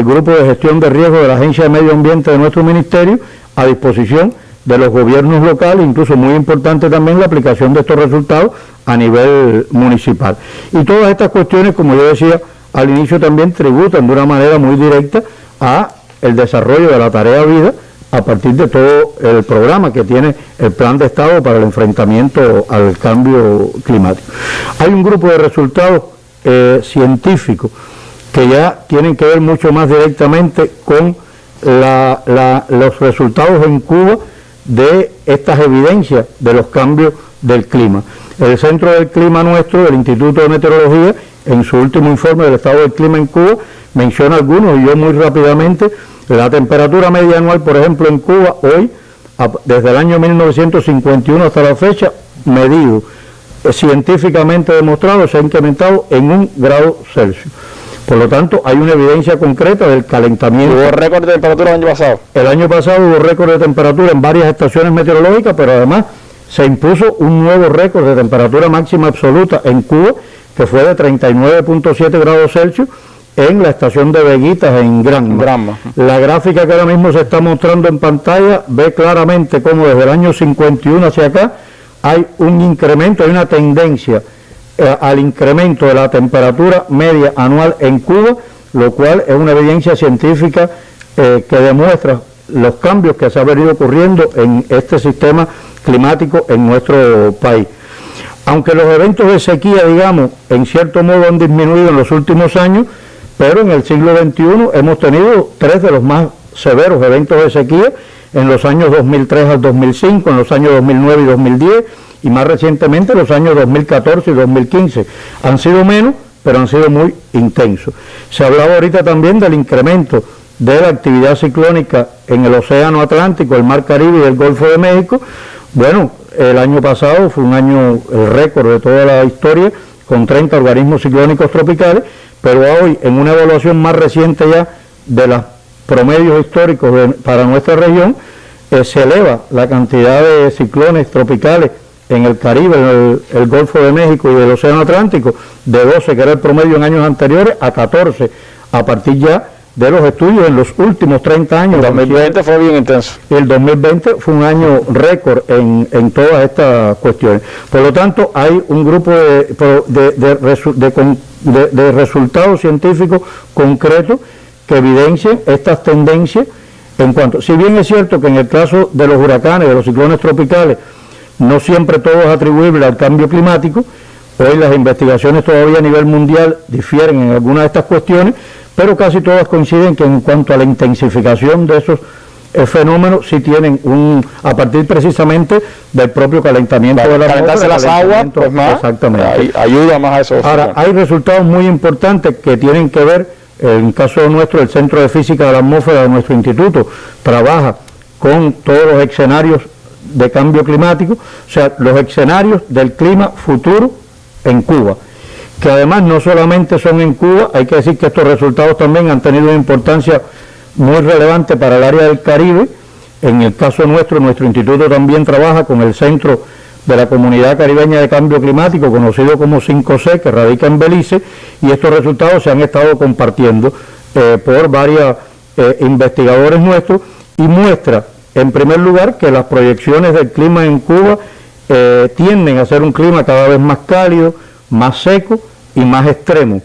grupo de gestión de riesgo de la Agencia de Medio Ambiente de nuestro ministerio, a disposición de los gobiernos locales, incluso muy importante también la aplicación de estos resultados a nivel municipal. Y todas estas cuestiones, como yo decía al inicio, también tributan de una manera muy directa a el desarrollo de la tarea vida a partir de todo el programa que tiene el Plan de Estado para el enfrentamiento al cambio climático. Hay un grupo de resultados científicos que ya tienen que ver mucho más directamente con los resultados en Cuba de estas evidencias de los cambios del clima. El Centro del Clima nuestro, del Instituto de Meteorología, en su último informe del estado del clima en Cuba, menciona algunos, y yo muy rápidamente: la temperatura media anual, por ejemplo, en Cuba, hoy, desde el año 1951 hasta la fecha, medido, científicamente demostrado, se ha incrementado en 1 grado Celsius. Por lo tanto, hay una evidencia concreta del calentamiento. ¿Hubo récord de temperatura el año pasado? El año pasado hubo récord de temperatura en varias estaciones meteorológicas, pero además se impuso un nuevo récord de temperatura máxima absoluta en Cuba, que fue de 39.7 grados Celsius en la estación de Veguitas en Granma. La gráfica que ahora mismo se está mostrando en pantalla ve claramente cómo desde el año 51 hacia acá hay un incremento, hay una tendencia al incremento de la temperatura media anual en Cuba, lo cual es una evidencia científica que demuestra los cambios que se han venido ocurriendo en este sistema climático en nuestro país. Aunque los eventos de sequía, digamos, en cierto modo han disminuido en los últimos años, pero en el siglo XXI hemos tenido 3 de los más severos eventos de sequía, en los años 2003 al 2005, en los años 2009 y 2010, y más recientemente los años 2014 y 2015. Han sido menos, pero han sido muy intensos. Se hablaba ahorita también del incremento de la actividad ciclónica en el Océano Atlántico, el Mar Caribe y el Golfo de México. Bueno, el año pasado fue un año, el récord de toda la historia, con 30 organismos ciclónicos tropicales, pero hoy, en una evaluación más reciente ya de los promedios históricos para nuestra región, se eleva la cantidad de ciclones tropicales en el Caribe, el Golfo de México y el Océano Atlántico, de 12, que era el promedio en años anteriores, a 14, a partir ya de los estudios en los últimos 30 años. El 2020 fue bien intenso. El 2020 fue un año récord en todas estas cuestiones. Por lo tanto, hay un grupo de resultados científicos concretos que evidencian estas tendencias en cuanto, si bien es cierto que en el caso de los huracanes, de los ciclones tropicales, no siempre todo es atribuible al cambio climático. Hoy las investigaciones todavía a nivel mundial difieren en algunas de estas cuestiones, pero casi todas coinciden que en cuanto a la intensificación de esos fenómenos sí tienen a partir precisamente del propio calentamiento de la atmósfera. Calentarse las aguas, pues más, exactamente. Ayuda más a eso. Ahora, hay resultados muy importantes que tienen que ver, en el caso nuestro, el Centro de Física de la Atmósfera de nuestro instituto trabaja con todos los escenarios de cambio climático, o sea, los escenarios del clima futuro en Cuba, que además no solamente son en Cuba, hay que decir que estos resultados también han tenido una importancia muy relevante para el área del Caribe. En el caso nuestro instituto también trabaja con el Centro de la Comunidad Caribeña de Cambio Climático, conocido como 5C, que radica en Belice, y estos resultados se han estado compartiendo por varios investigadores nuestros, y muestra, en primer lugar, que las proyecciones del clima en Cuba tienden a ser un clima cada vez más cálido, más seco y más extremo,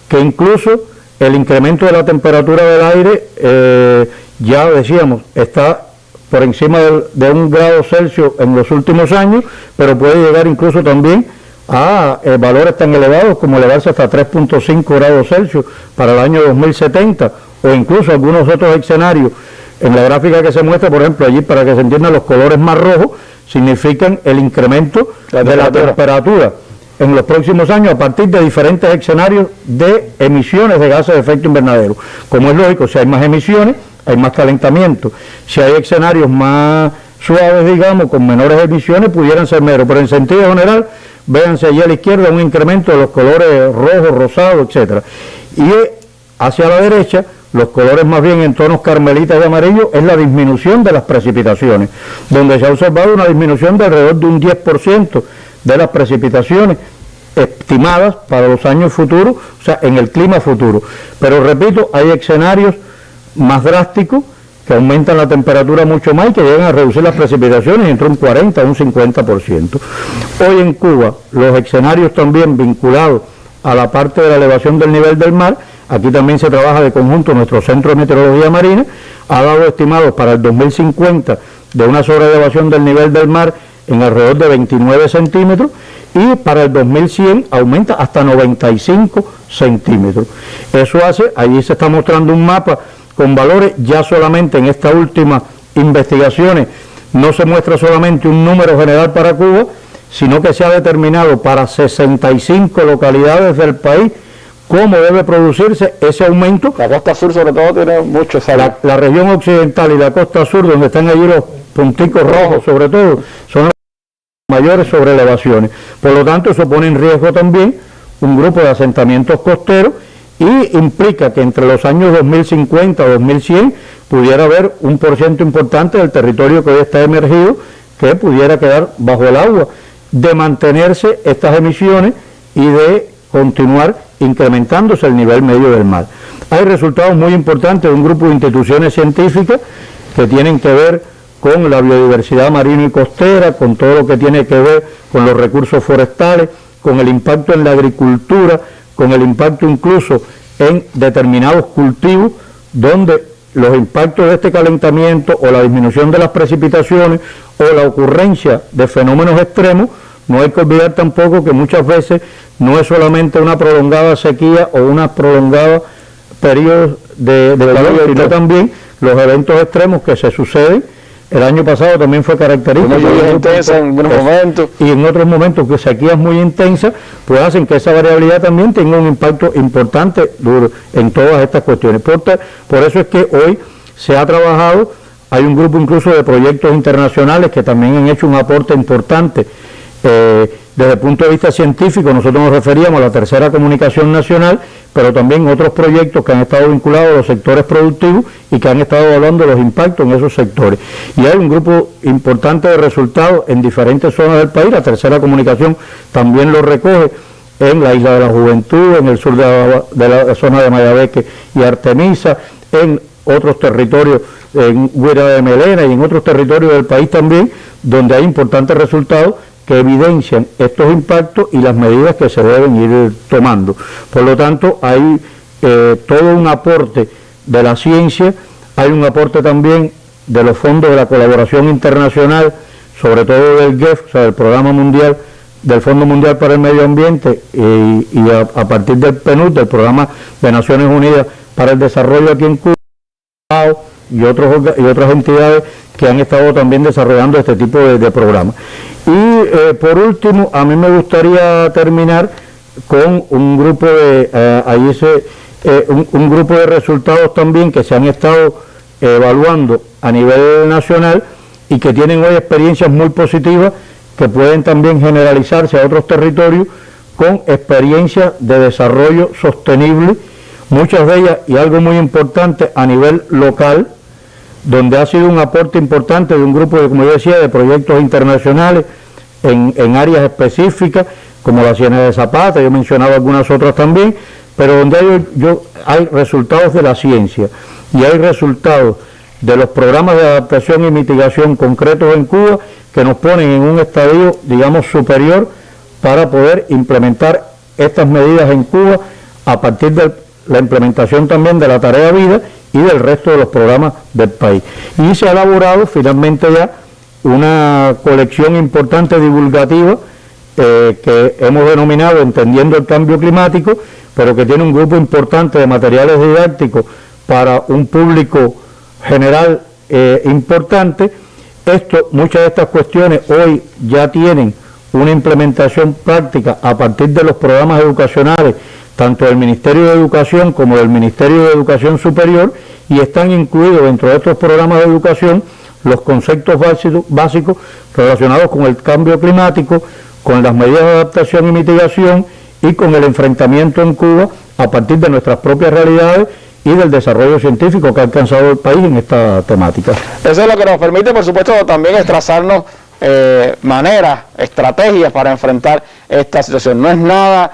que incluso el incremento de la temperatura del aire, ya decíamos, está por encima de 1 grado Celsius en los últimos años, pero puede llegar incluso también a valores tan elevados como elevarse hasta 3.5 grados Celsius para el año 2070, o incluso algunos otros escenarios. En la gráfica que se muestra, por ejemplo, allí para que se entiendan, los colores más rojos significan el incremento de la temperatura en los próximos años a partir de diferentes escenarios de emisiones de gases de efecto invernadero. Como es lógico, si hay más emisiones, hay más calentamiento. Si hay escenarios más suaves, digamos, con menores emisiones, pudieran ser menos. Pero en sentido general, véanse allí a la izquierda un incremento de los colores rojo, rosado, etcétera. Y hacia la derecha, los colores más bien en tonos carmelitas y amarillo, es la disminución de las precipitaciones, donde se ha observado una disminución de alrededor de un 10% de las precipitaciones estimadas para los años futuros, o sea, en el clima futuro. Pero repito, hay escenarios más drásticos que aumentan la temperatura mucho más y que llegan a reducir las precipitaciones entre un 40 a un 50%. Hoy en Cuba, los escenarios también vinculados a la parte de la elevación del nivel del mar, aquí también se trabaja de conjunto nuestro Centro de Meteorología Marina, ha dado estimados para el 2050 de una sobreelevación del nivel del mar en alrededor de 29 centímetros, y para el 2100 aumenta hasta 95 centímetros. Eso hace, allí se está mostrando un mapa con valores ya solamente en estas últimas investigaciones, no se muestra solamente un número general para Cuba, sino que se ha determinado para 65 localidades del país cómo debe producirse ese aumento. La costa sur sobre todo tiene mucho salud. La región occidental y la costa sur, donde están allí los punticos rojos sobre todo, son las mayores sobreelevaciones. Por lo tanto, eso pone en riesgo también un grupo de asentamientos costeros y implica que entre los años 2050 o 2100 pudiera haber un porcentaje importante del territorio que hoy está emergido que pudiera quedar bajo el agua, de mantenerse estas emisiones y de continuar incrementándose el nivel medio del mar. Hay resultados muy importantes de un grupo de instituciones científicas que tienen que ver con la biodiversidad marina y costera, con todo lo que tiene que ver con los recursos forestales, con el impacto en la agricultura, con el impacto incluso en determinados cultivos, donde los impactos de este calentamiento o la disminución de las precipitaciones o la ocurrencia de fenómenos extremos, no hay que olvidar tampoco que muchas veces no es solamente una prolongada sequía o una prolongada periodo de calor, sino también los eventos extremos que se suceden. El año pasado también fue característico. En unos momentos. Y en otros momentos que sequías muy intensas, pues hacen que esa variabilidad también tenga un impacto importante en todas estas cuestiones. Por eso es que hoy se ha trabajado, hay un grupo incluso de proyectos internacionales que también han hecho un aporte importante. Desde el punto de vista científico, nosotros nos referíamos a la tercera comunicación nacional, pero también otros proyectos que han estado vinculados a los sectores productivos y que han estado evaluando los impactos en esos sectores. Y hay un grupo importante de resultados en diferentes zonas del país, la tercera comunicación también lo recoge, en la Isla de la Juventud, en el sur de la zona de Mayabeque y Artemisa, en otros territorios, en Guira de Melena y en otros territorios del país también, donde hay importantes resultados que evidencian estos impactos y las medidas que se deben ir tomando. Por lo tanto, hay todo un aporte de la ciencia, hay un aporte también de los fondos de la colaboración internacional, sobre todo del GEF, o sea, del Programa Mundial, del Fondo Mundial para el Medio Ambiente, y a partir del PNUD, del Programa de Naciones Unidas para el Desarrollo aquí en Cuba, y otras entidades que han estado también desarrollando este tipo de programas. Y por último, a mí me gustaría terminar con un grupo de un grupo de resultados también que se han estado evaluando a nivel nacional y que tienen hoy experiencias muy positivas que pueden también generalizarse a otros territorios con experiencias de desarrollo sostenible, muchas de ellas, y algo muy importante, a nivel local, donde ha sido un aporte importante de un grupo, como yo decía, de proyectos internacionales en áreas específicas, como la Ciénaga de Zapata, yo mencionaba algunas otras también, pero donde hay resultados de la ciencia y hay resultados de los programas de adaptación y mitigación concretos en Cuba que nos ponen en un estadio, digamos, superior para poder implementar estas medidas en Cuba a partir de la implementación también de la Tarea Vida y del resto de los programas del país. Y se ha elaborado finalmente ya una colección importante divulgativa que hemos denominado Entendiendo el Cambio Climático, pero que tiene un grupo importante de materiales didácticos para un público general importante. Muchas de estas cuestiones hoy ya tienen una implementación práctica a partir de los programas educacionales, tanto del Ministerio de Educación como del Ministerio de Educación Superior, y están incluidos dentro de estos programas de educación los conceptos básicos relacionados con el cambio climático, con las medidas de adaptación y mitigación y con el enfrentamiento en Cuba a partir de nuestras propias realidades y del desarrollo científico que ha alcanzado el país en esta temática. Eso es lo que nos permite, por supuesto, también es trazarnos maneras, estrategias para enfrentar esta situación. No es nada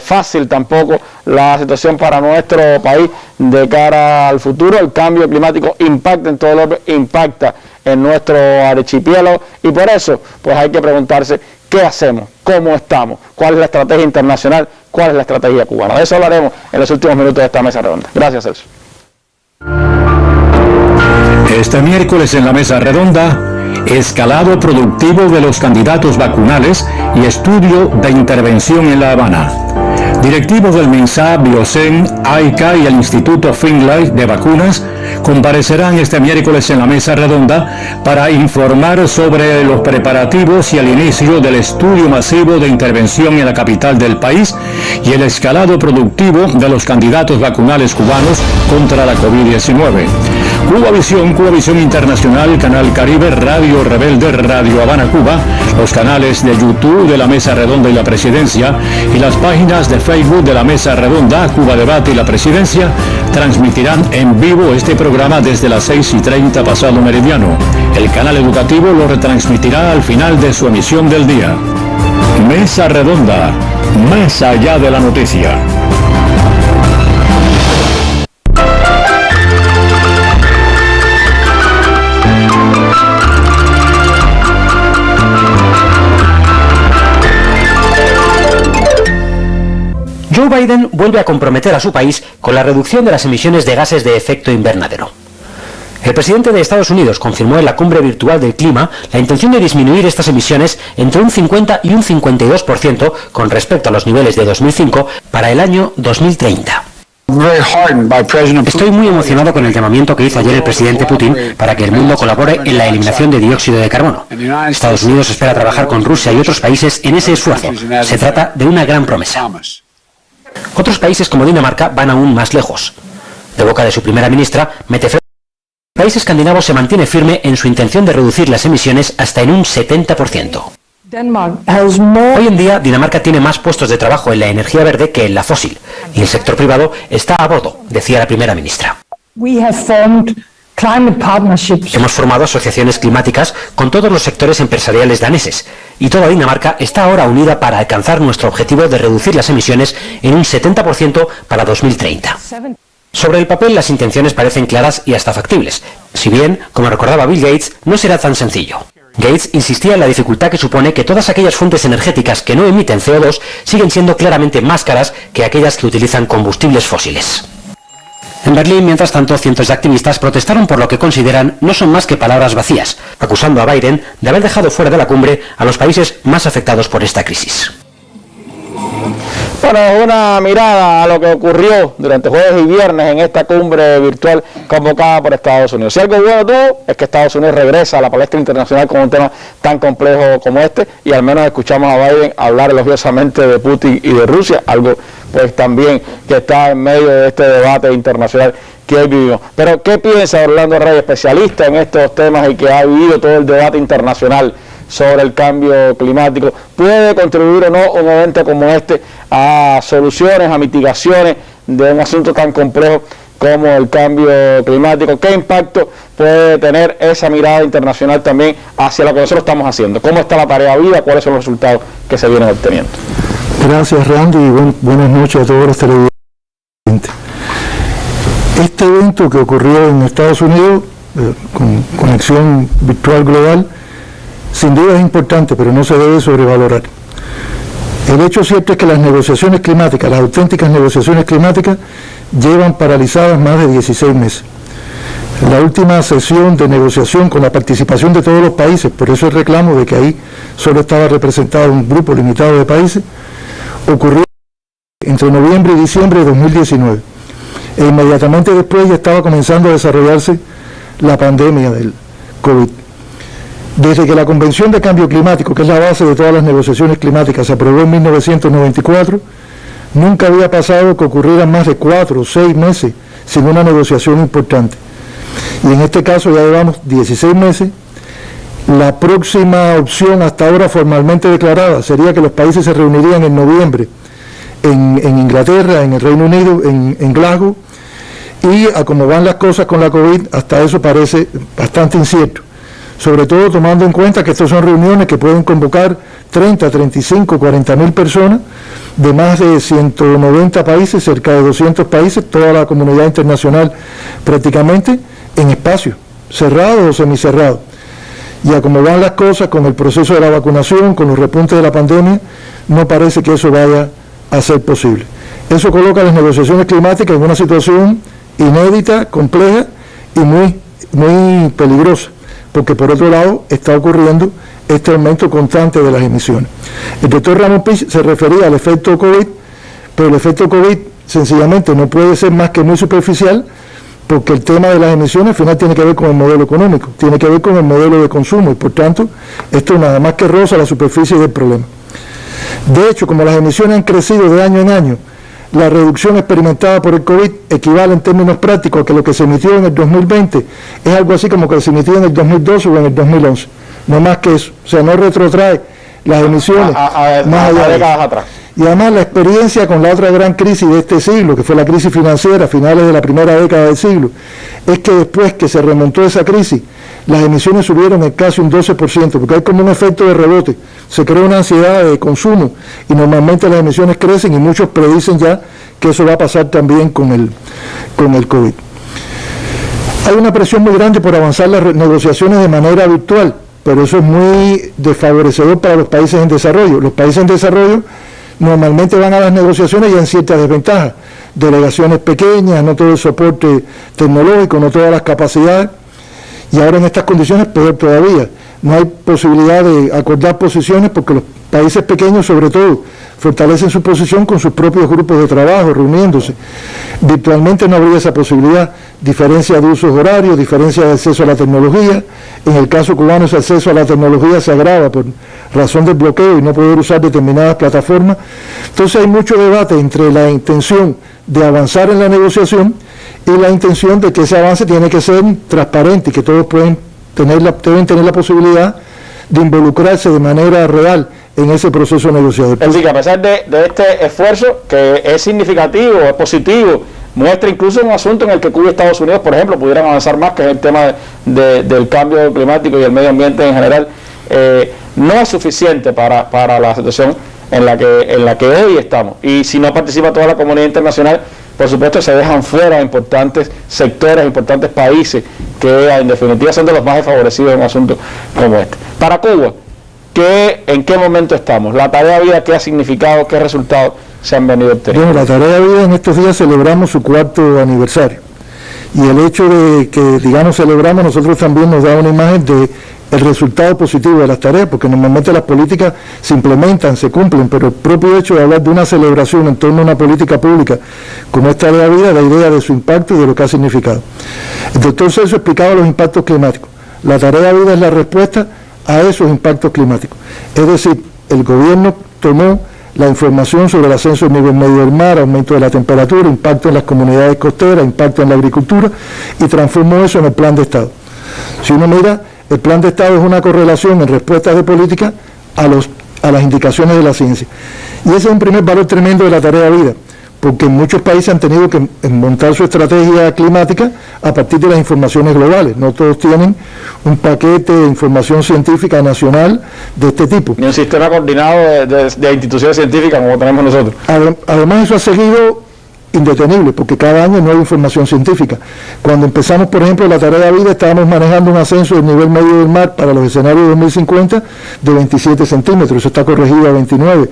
fácil tampoco la situación para nuestro país de cara al futuro. El cambio climático impacta en todo lo que impacta en nuestro archipiélago, y por eso pues hay que preguntarse qué hacemos, cómo estamos, cuál es la estrategia internacional, cuál es la estrategia cubana. De eso hablaremos en los últimos minutos de esta mesa redonda. Gracias, Celso. Este miércoles en la mesa redonda, escalado productivo de los candidatos vacunales y estudio de intervención en La Habana. Directivos del MINSA, Biocen, AICA y el Instituto Finlay de Vacunas comparecerán este miércoles en la mesa redonda para informar sobre los preparativos y el inicio del estudio masivo de intervención en la capital del país y el escalado productivo de los candidatos vacunales cubanos contra la COVID-19. Cuba Visión Internacional, Canal Caribe, Radio Rebelde, Radio Habana Cuba, los canales de YouTube de la Mesa Redonda y la Presidencia y las páginas de Facebook de la Mesa Redonda, Cuba Debate y la Presidencia transmitirán en vivo este programa desde las 6:30 pasado meridiano. El canal educativo lo retransmitirá al final de su emisión del día. Mesa Redonda, más allá de la noticia. Joe Biden vuelve a comprometer a su país con la reducción de las emisiones de gases de efecto invernadero. El presidente de Estados Unidos confirmó en la cumbre virtual del clima la intención de disminuir estas emisiones entre un 50 y un 52% con respecto a los niveles de 2005 para el año 2030. Estoy muy emocionado con el llamamiento que hizo ayer el presidente Putin para que el mundo colabore en la eliminación de dióxido de carbono. Estados Unidos espera trabajar con Rusia y otros países en ese esfuerzo. Se trata de una gran promesa. Otros países como Dinamarca van aún más lejos. De boca de su primera ministra, Mette Frederiksen, el país escandinavo se mantiene firme en su intención de reducir las emisiones hasta en un 70%. Hoy en día, Dinamarca tiene más puestos de trabajo en la energía verde que en la fósil, y el sector privado está a bordo, decía la primera ministra. Hemos formado asociaciones climáticas con todos los sectores empresariales daneses y toda Dinamarca está ahora unida para alcanzar nuestro objetivo de reducir las emisiones en un 70% para 2030. Sobre el papel las intenciones parecen claras y hasta factibles, si bien, como recordaba Bill Gates, no será tan sencillo. Gates insistía en la dificultad que supone que todas aquellas fuentes energéticas que no emiten CO2 siguen siendo claramente más caras que aquellas que utilizan combustibles fósiles. En Berlín, mientras tanto, cientos de activistas protestaron por lo que consideran no son más que palabras vacías, acusando a Biden de haber dejado fuera de la cumbre a los países más afectados por esta crisis. Bueno, una mirada a lo que ocurrió durante jueves y viernes en esta cumbre virtual convocada por Estados Unidos. Si algo bueno tuvo es que Estados Unidos regresa a la palestra internacional con un tema tan complejo como este, y al menos escuchamos a Biden hablar elogiosamente de Putin y de Rusia, algo pues también que está en medio de este debate internacional que hoy vivimos. Pero ¿qué piensa Orlando Reyes, especialista en estos temas y que ha vivido todo el debate internacional sobre el cambio climático? ¿Puede contribuir o no un evento como este a soluciones, a mitigaciones de un asunto tan complejo como el cambio climático? ¿Qué impacto puede tener esa mirada internacional también hacia lo que nosotros estamos haciendo? ¿Cómo está la tarea viva? ¿Cuáles son los resultados que se vienen obteniendo? Gracias, Randy, y buenas noches a todos los televidentes. Este evento que ocurrió en Estados Unidos, con conexión virtual global, sin duda es importante, pero no se debe sobrevalorar. El hecho cierto es que las negociaciones climáticas, las auténticas negociaciones climáticas, llevan paralizadas más de 16 meses. La última sesión de negociación con la participación de todos los países, por eso el reclamo de que ahí solo estaba representado un grupo limitado de países, ocurrió entre noviembre y diciembre de 2019. E inmediatamente después ya estaba comenzando a desarrollarse la pandemia del COVID. Desde que la Convención de Cambio Climático, que es la base de todas las negociaciones climáticas, se aprobó en 1994, nunca había pasado que ocurrieran más de 4 o 6 meses sin una negociación importante. Y en este caso ya llevamos 16 meses. La próxima opción hasta ahora formalmente declarada sería que los países se reunirían en noviembre en Inglaterra, en el Reino Unido, en Glasgow, y a como van las cosas con la COVID, hasta eso parece bastante incierto. Sobre todo tomando en cuenta que estas son reuniones que pueden convocar 30, 35, 40 mil personas de más de 190 países, cerca de 200 países, toda la comunidad internacional prácticamente, en espacios cerrados o semicerrados. Y a como van las cosas con el proceso de la vacunación, con los repuntes de la pandemia, no parece que eso vaya a ser posible. Eso coloca las negociaciones climáticas en una situación inédita, compleja y muy peligrosa, porque por otro lado está ocurriendo este aumento constante de las emisiones. El doctor Ramón Pich se refería al efecto COVID, pero el efecto COVID sencillamente no puede ser más que muy superficial, porque el tema de las emisiones al final tiene que ver con el modelo económico, tiene que ver con el modelo de consumo, y por tanto esto nada más que roza la superficie del problema. De hecho, como las emisiones han crecido de año en año, la reducción experimentada por el COVID equivale en términos prácticos a que lo que se emitió en el 2020 es algo así como que se emitió en el 2012 o en el 2011, no más que eso. O sea, no retrotrae las emisiones más allá de décadas atrás. Y además la experiencia con la otra gran crisis de este siglo, que fue la crisis financiera a finales de la primera década del siglo, es que después que se remontó esa crisis, las emisiones subieron en casi un 12%, porque hay como un efecto de rebote, se crea una ansiedad de consumo y normalmente las emisiones crecen, y muchos predicen ya que eso va a pasar también con el COVID. Hay una presión muy grande por avanzar las negociaciones de manera virtual, pero eso es muy desfavorecedor para los países en desarrollo. Los países en desarrollo normalmente van a las negociaciones ya en ciertas desventajas, delegaciones pequeñas, no todo el soporte tecnológico, no todas las capacidades, y ahora en estas condiciones peor todavía. No hay posibilidad de acordar posiciones porque los países pequeños sobre todo fortalecen su posición con sus propios grupos de trabajo, reuniéndose. Virtualmente no habría esa posibilidad, diferencia de usos horarios, diferencia de acceso a la tecnología. En el caso cubano ese acceso a la tecnología se agrava por razón del bloqueo y no poder usar determinadas plataformas. Entonces hay mucho debate entre la intención de avanzar en la negociación y la intención de que ese avance tiene que ser transparente y que todos deben tener la posibilidad de involucrarse de manera real en ese proceso negociador. Es decir, que a pesar de este esfuerzo, que es significativo, es positivo, muestra incluso un asunto en el que Cuba y Estados Unidos, por ejemplo, pudieran avanzar más, que es el tema del cambio climático y el medio ambiente en general. No es suficiente para la situación en la que hoy estamos, y si no participa toda la comunidad internacional, por supuesto se dejan fuera importantes sectores, importantes países que en definitiva son de los más desfavorecidos en un asunto como este. Para Cuba, ¿en qué momento estamos? La tarea de vida, ¿qué ha significado? ¿Qué resultados se han venido obteniendo? Bueno, la tarea de vida, en estos días celebramos su 4º aniversario, y el hecho de que, digamos, celebramos, nosotros también nos da una imagen de el resultado positivo de las tareas, porque normalmente las políticas se implementan, se cumplen, pero el propio hecho de hablar de una celebración en torno a una política pública como esta de la vida, da idea de su impacto y de lo que ha significado. El doctor Celso explicaba los impactos climáticos. La tarea de vida es la respuesta a esos impactos climáticos. Es decir, el gobierno tomó la información sobre el ascenso del nivel medio del mar, aumento de la temperatura, impacto en las comunidades costeras, impacto en la agricultura, y transformó eso en el plan de Estado. Si uno mira, el plan de Estado es una correlación en respuestas de política a las indicaciones de la ciencia. Y ese es un primer valor tremendo de la tarea de vida, porque muchos países han tenido que montar su estrategia climática a partir de las informaciones globales. No todos tienen un paquete de información científica nacional de este tipo. Ni un sistema coordinado de instituciones científicas como tenemos nosotros. Además, eso ha seguido indetenible, porque cada año no hay información científica. Cuando empezamos, por ejemplo, la tarea de vida, estábamos manejando un ascenso del nivel medio del mar para los escenarios de 2050 de 27 centímetros, eso está corregido a 29.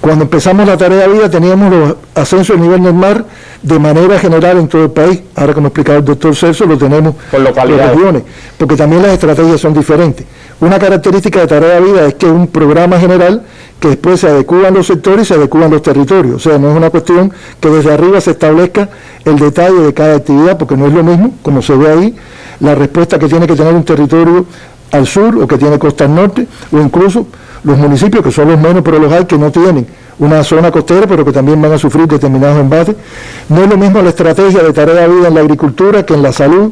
Cuando empezamos la tarea de vida teníamos los ascensos del nivel del mar de manera general en todo el país. Ahora, como explicaba el doctor Celso, lo tenemos por localidades, regiones, porque también las estrategias son diferentes. Una característica de tarea de vida es que es un programa general que después se adecúan los sectores y se adecúan los territorios. O sea, no es una cuestión que desde arriba se establezca el detalle de cada actividad, porque no es lo mismo, como se ve ahí, la respuesta que tiene que tener un territorio al sur o que tiene costa al norte, o incluso los municipios, que son los menos, pero los hay, que no tienen una zona costera, pero que también van a sufrir determinados embates. No es lo mismo la estrategia de tarea de vida en la agricultura que en la salud,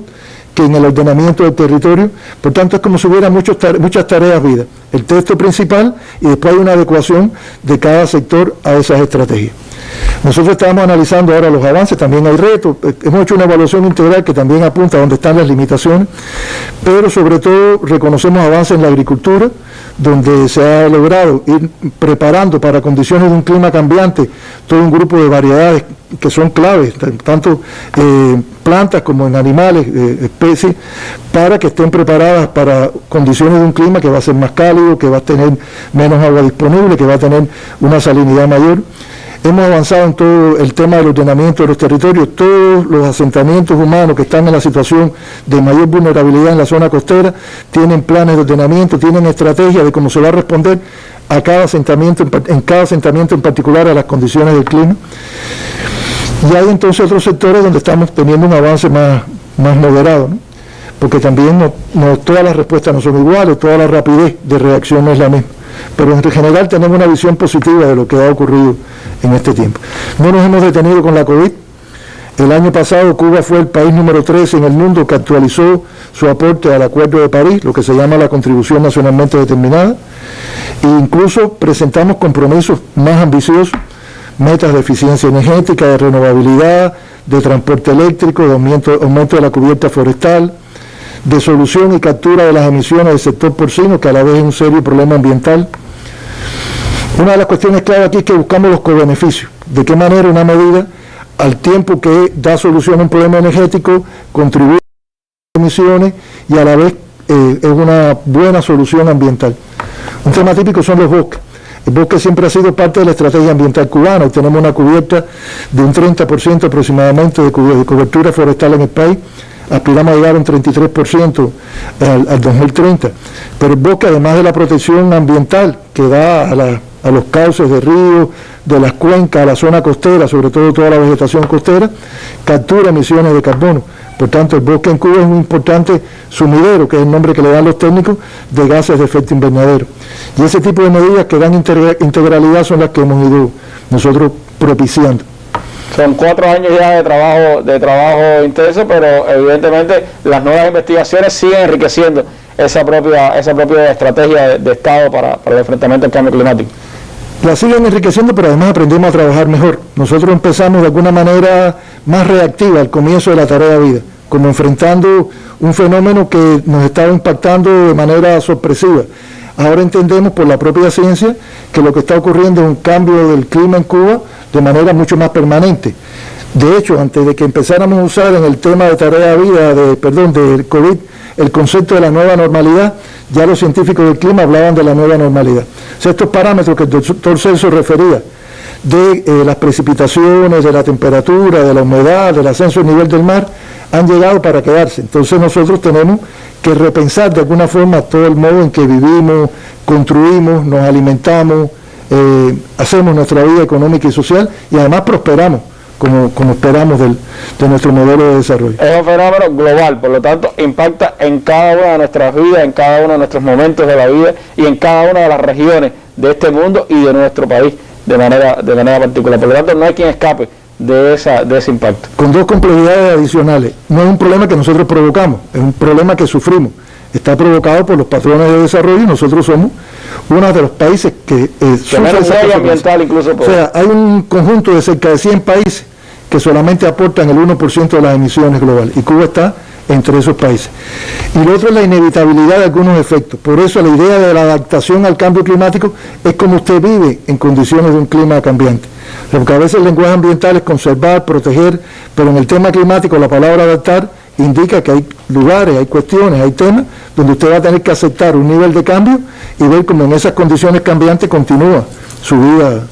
que en el ordenamiento del territorio. Por tanto, es como si hubiera muchas tareas vida. El texto principal, y después hay una adecuación de cada sector a esas estrategias. Nosotros estamos analizando ahora los avances, también hay retos, hemos hecho una evaluación integral que también apunta a dónde están las limitaciones, pero sobre todo reconocemos avances en la agricultura, donde se ha logrado ir preparando para condiciones de un clima cambiante todo un grupo de variedades que son claves, tanto plantas como en animales, especies, para que estén preparadas para condiciones de un clima que va a ser más cálido, que va a tener menos agua disponible, que va a tener una salinidad mayor. Hemos avanzado en todo el tema del ordenamiento de los territorios. Todos los asentamientos humanos que están en la situación de mayor vulnerabilidad en la zona costera tienen planes de ordenamiento, tienen estrategias de cómo se va a responder a cada asentamiento, en cada asentamiento en particular a las condiciones del clima. Y hay entonces otros sectores donde estamos teniendo un avance más moderado, ¿no? Porque también no todas las respuestas no son iguales, toda la rapidez de reacción no es la misma. Pero en general tenemos una visión positiva de lo que ha ocurrido en este tiempo. No nos hemos detenido con la COVID. El año pasado Cuba fue el país número 13 en el mundo que actualizó su aporte al Acuerdo de París, lo que se llama la contribución nacionalmente determinada, e incluso presentamos compromisos más ambiciosos, metas de eficiencia energética, de renovabilidad, de transporte eléctrico, de aumento de la cubierta forestal, de solución y captura de las emisiones del sector porcino, que a la vez es un serio problema ambiental. Una de las cuestiones clave aquí es que buscamos los cobeneficios. De qué manera una medida, al tiempo que da solución a un problema energético, contribuye a las emisiones y a la vez es una buena solución ambiental. Un tema típico son los bosques. El bosque siempre ha sido parte de la estrategia ambiental cubana. Hoy tenemos una cubierta de un 30% aproximadamente de cobertura forestal en el país. Aspiramos a llegar a un 33% al 2030. Pero el bosque, además de la protección ambiental que da a los cauces de ríos, de las cuencas, a la zona costera, sobre todo toda la vegetación costera, captura emisiones de carbono. Por tanto, el bosque en Cuba es un importante sumidero, que es el nombre que le dan los técnicos, de gases de efecto invernadero. Y ese tipo de medidas que dan integralidad son las que hemos ido nosotros propiciando. Son 4 años ya de trabajo intenso, pero evidentemente las nuevas investigaciones siguen enriqueciendo esa propia estrategia de Estado para el enfrentamiento al cambio climático. la siguen enriqueciendo, pero además aprendemos a trabajar mejor. Nosotros empezamos de alguna manera más reactiva al comienzo de la tarea de vida, como enfrentando un fenómeno que nos estaba impactando de manera sorpresiva. Ahora entendemos por la propia ciencia que lo que está ocurriendo es un cambio del clima en Cuba de manera mucho más permanente. De hecho, antes de que empezáramos a usar en el tema de tarea de vida, del COVID, el concepto de la nueva normalidad, ya los científicos del clima hablaban de la nueva normalidad. O sea, estos parámetros que el doctor Celso refería, de las precipitaciones, de la temperatura, de la humedad, del ascenso del nivel del mar, han llegado para quedarse. Entonces nosotros tenemos que repensar de alguna forma todo el modo en que vivimos, construimos, nos alimentamos, hacemos nuestra vida económica y social y además prosperamos como esperamos de nuestro modelo de desarrollo. Es un fenómeno global, por lo tanto impacta en cada una de nuestras vidas, en cada uno de nuestros momentos de la vida y en cada una de las regiones de este mundo y de nuestro país de manera particular. Por lo tanto no hay quien escape de ese impacto. Con dos complejidades adicionales. No es un problema que nosotros provocamos, es un problema que sufrimos. Está provocado por los patrones de desarrollo y nosotros somos uno de los países que sufre esa ambiental incluso. O sea, hay un conjunto de cerca de 100 países que solamente aportan el 1% de las emisiones globales y Cuba está entre esos países. Y lo otro es la inevitabilidad de algunos efectos. Por eso la idea de la adaptación al cambio climático es como usted vive en condiciones de un clima cambiante. Porque a veces el lenguaje ambiental es conservar, proteger, pero en el tema climático la palabra adaptar indica que hay lugares, hay cuestiones, hay temas donde usted va a tener que aceptar un nivel de cambio y ver cómo en esas condiciones cambiantes continúa su vida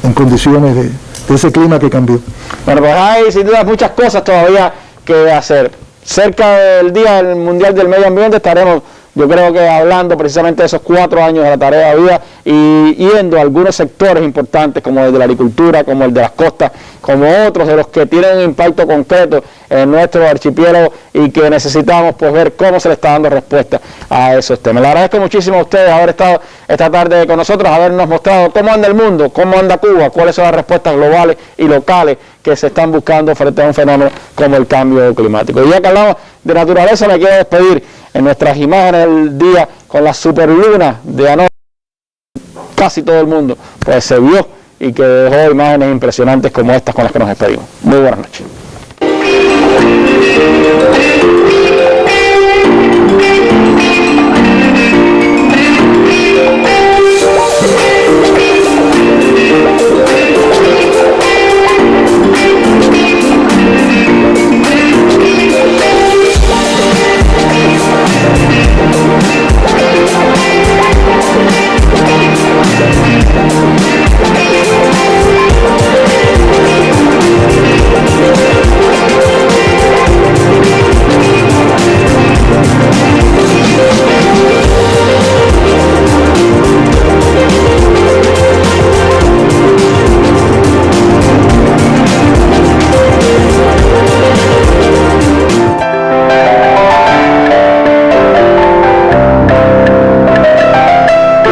en condiciones de ese clima que cambió. Bueno, pues hay sin duda muchas cosas todavía que hacer. Cerca del Día del Mundial del Medio Ambiente estaremos, yo creo que hablando precisamente de esos 4 años de la tarea de vida y yendo a algunos sectores importantes como el de la agricultura, como el de las costas, como otros de los que tienen un impacto concreto en nuestro archipiélago y que necesitamos pues ver cómo se le está dando respuesta a esos temas. Le agradezco muchísimo a ustedes haber estado esta tarde con nosotros, habernos mostrado cómo anda el mundo, cómo anda Cuba, cuáles son las respuestas globales y locales que se están buscando frente a un fenómeno como el cambio climático. Y ya que hablamos de naturaleza, me quiero despedir en nuestras imágenes del día con la superluna de anoche. Casi todo el mundo pues se vio y que dejó imágenes impresionantes como estas con las que nos despedimos. Muy buenas noches.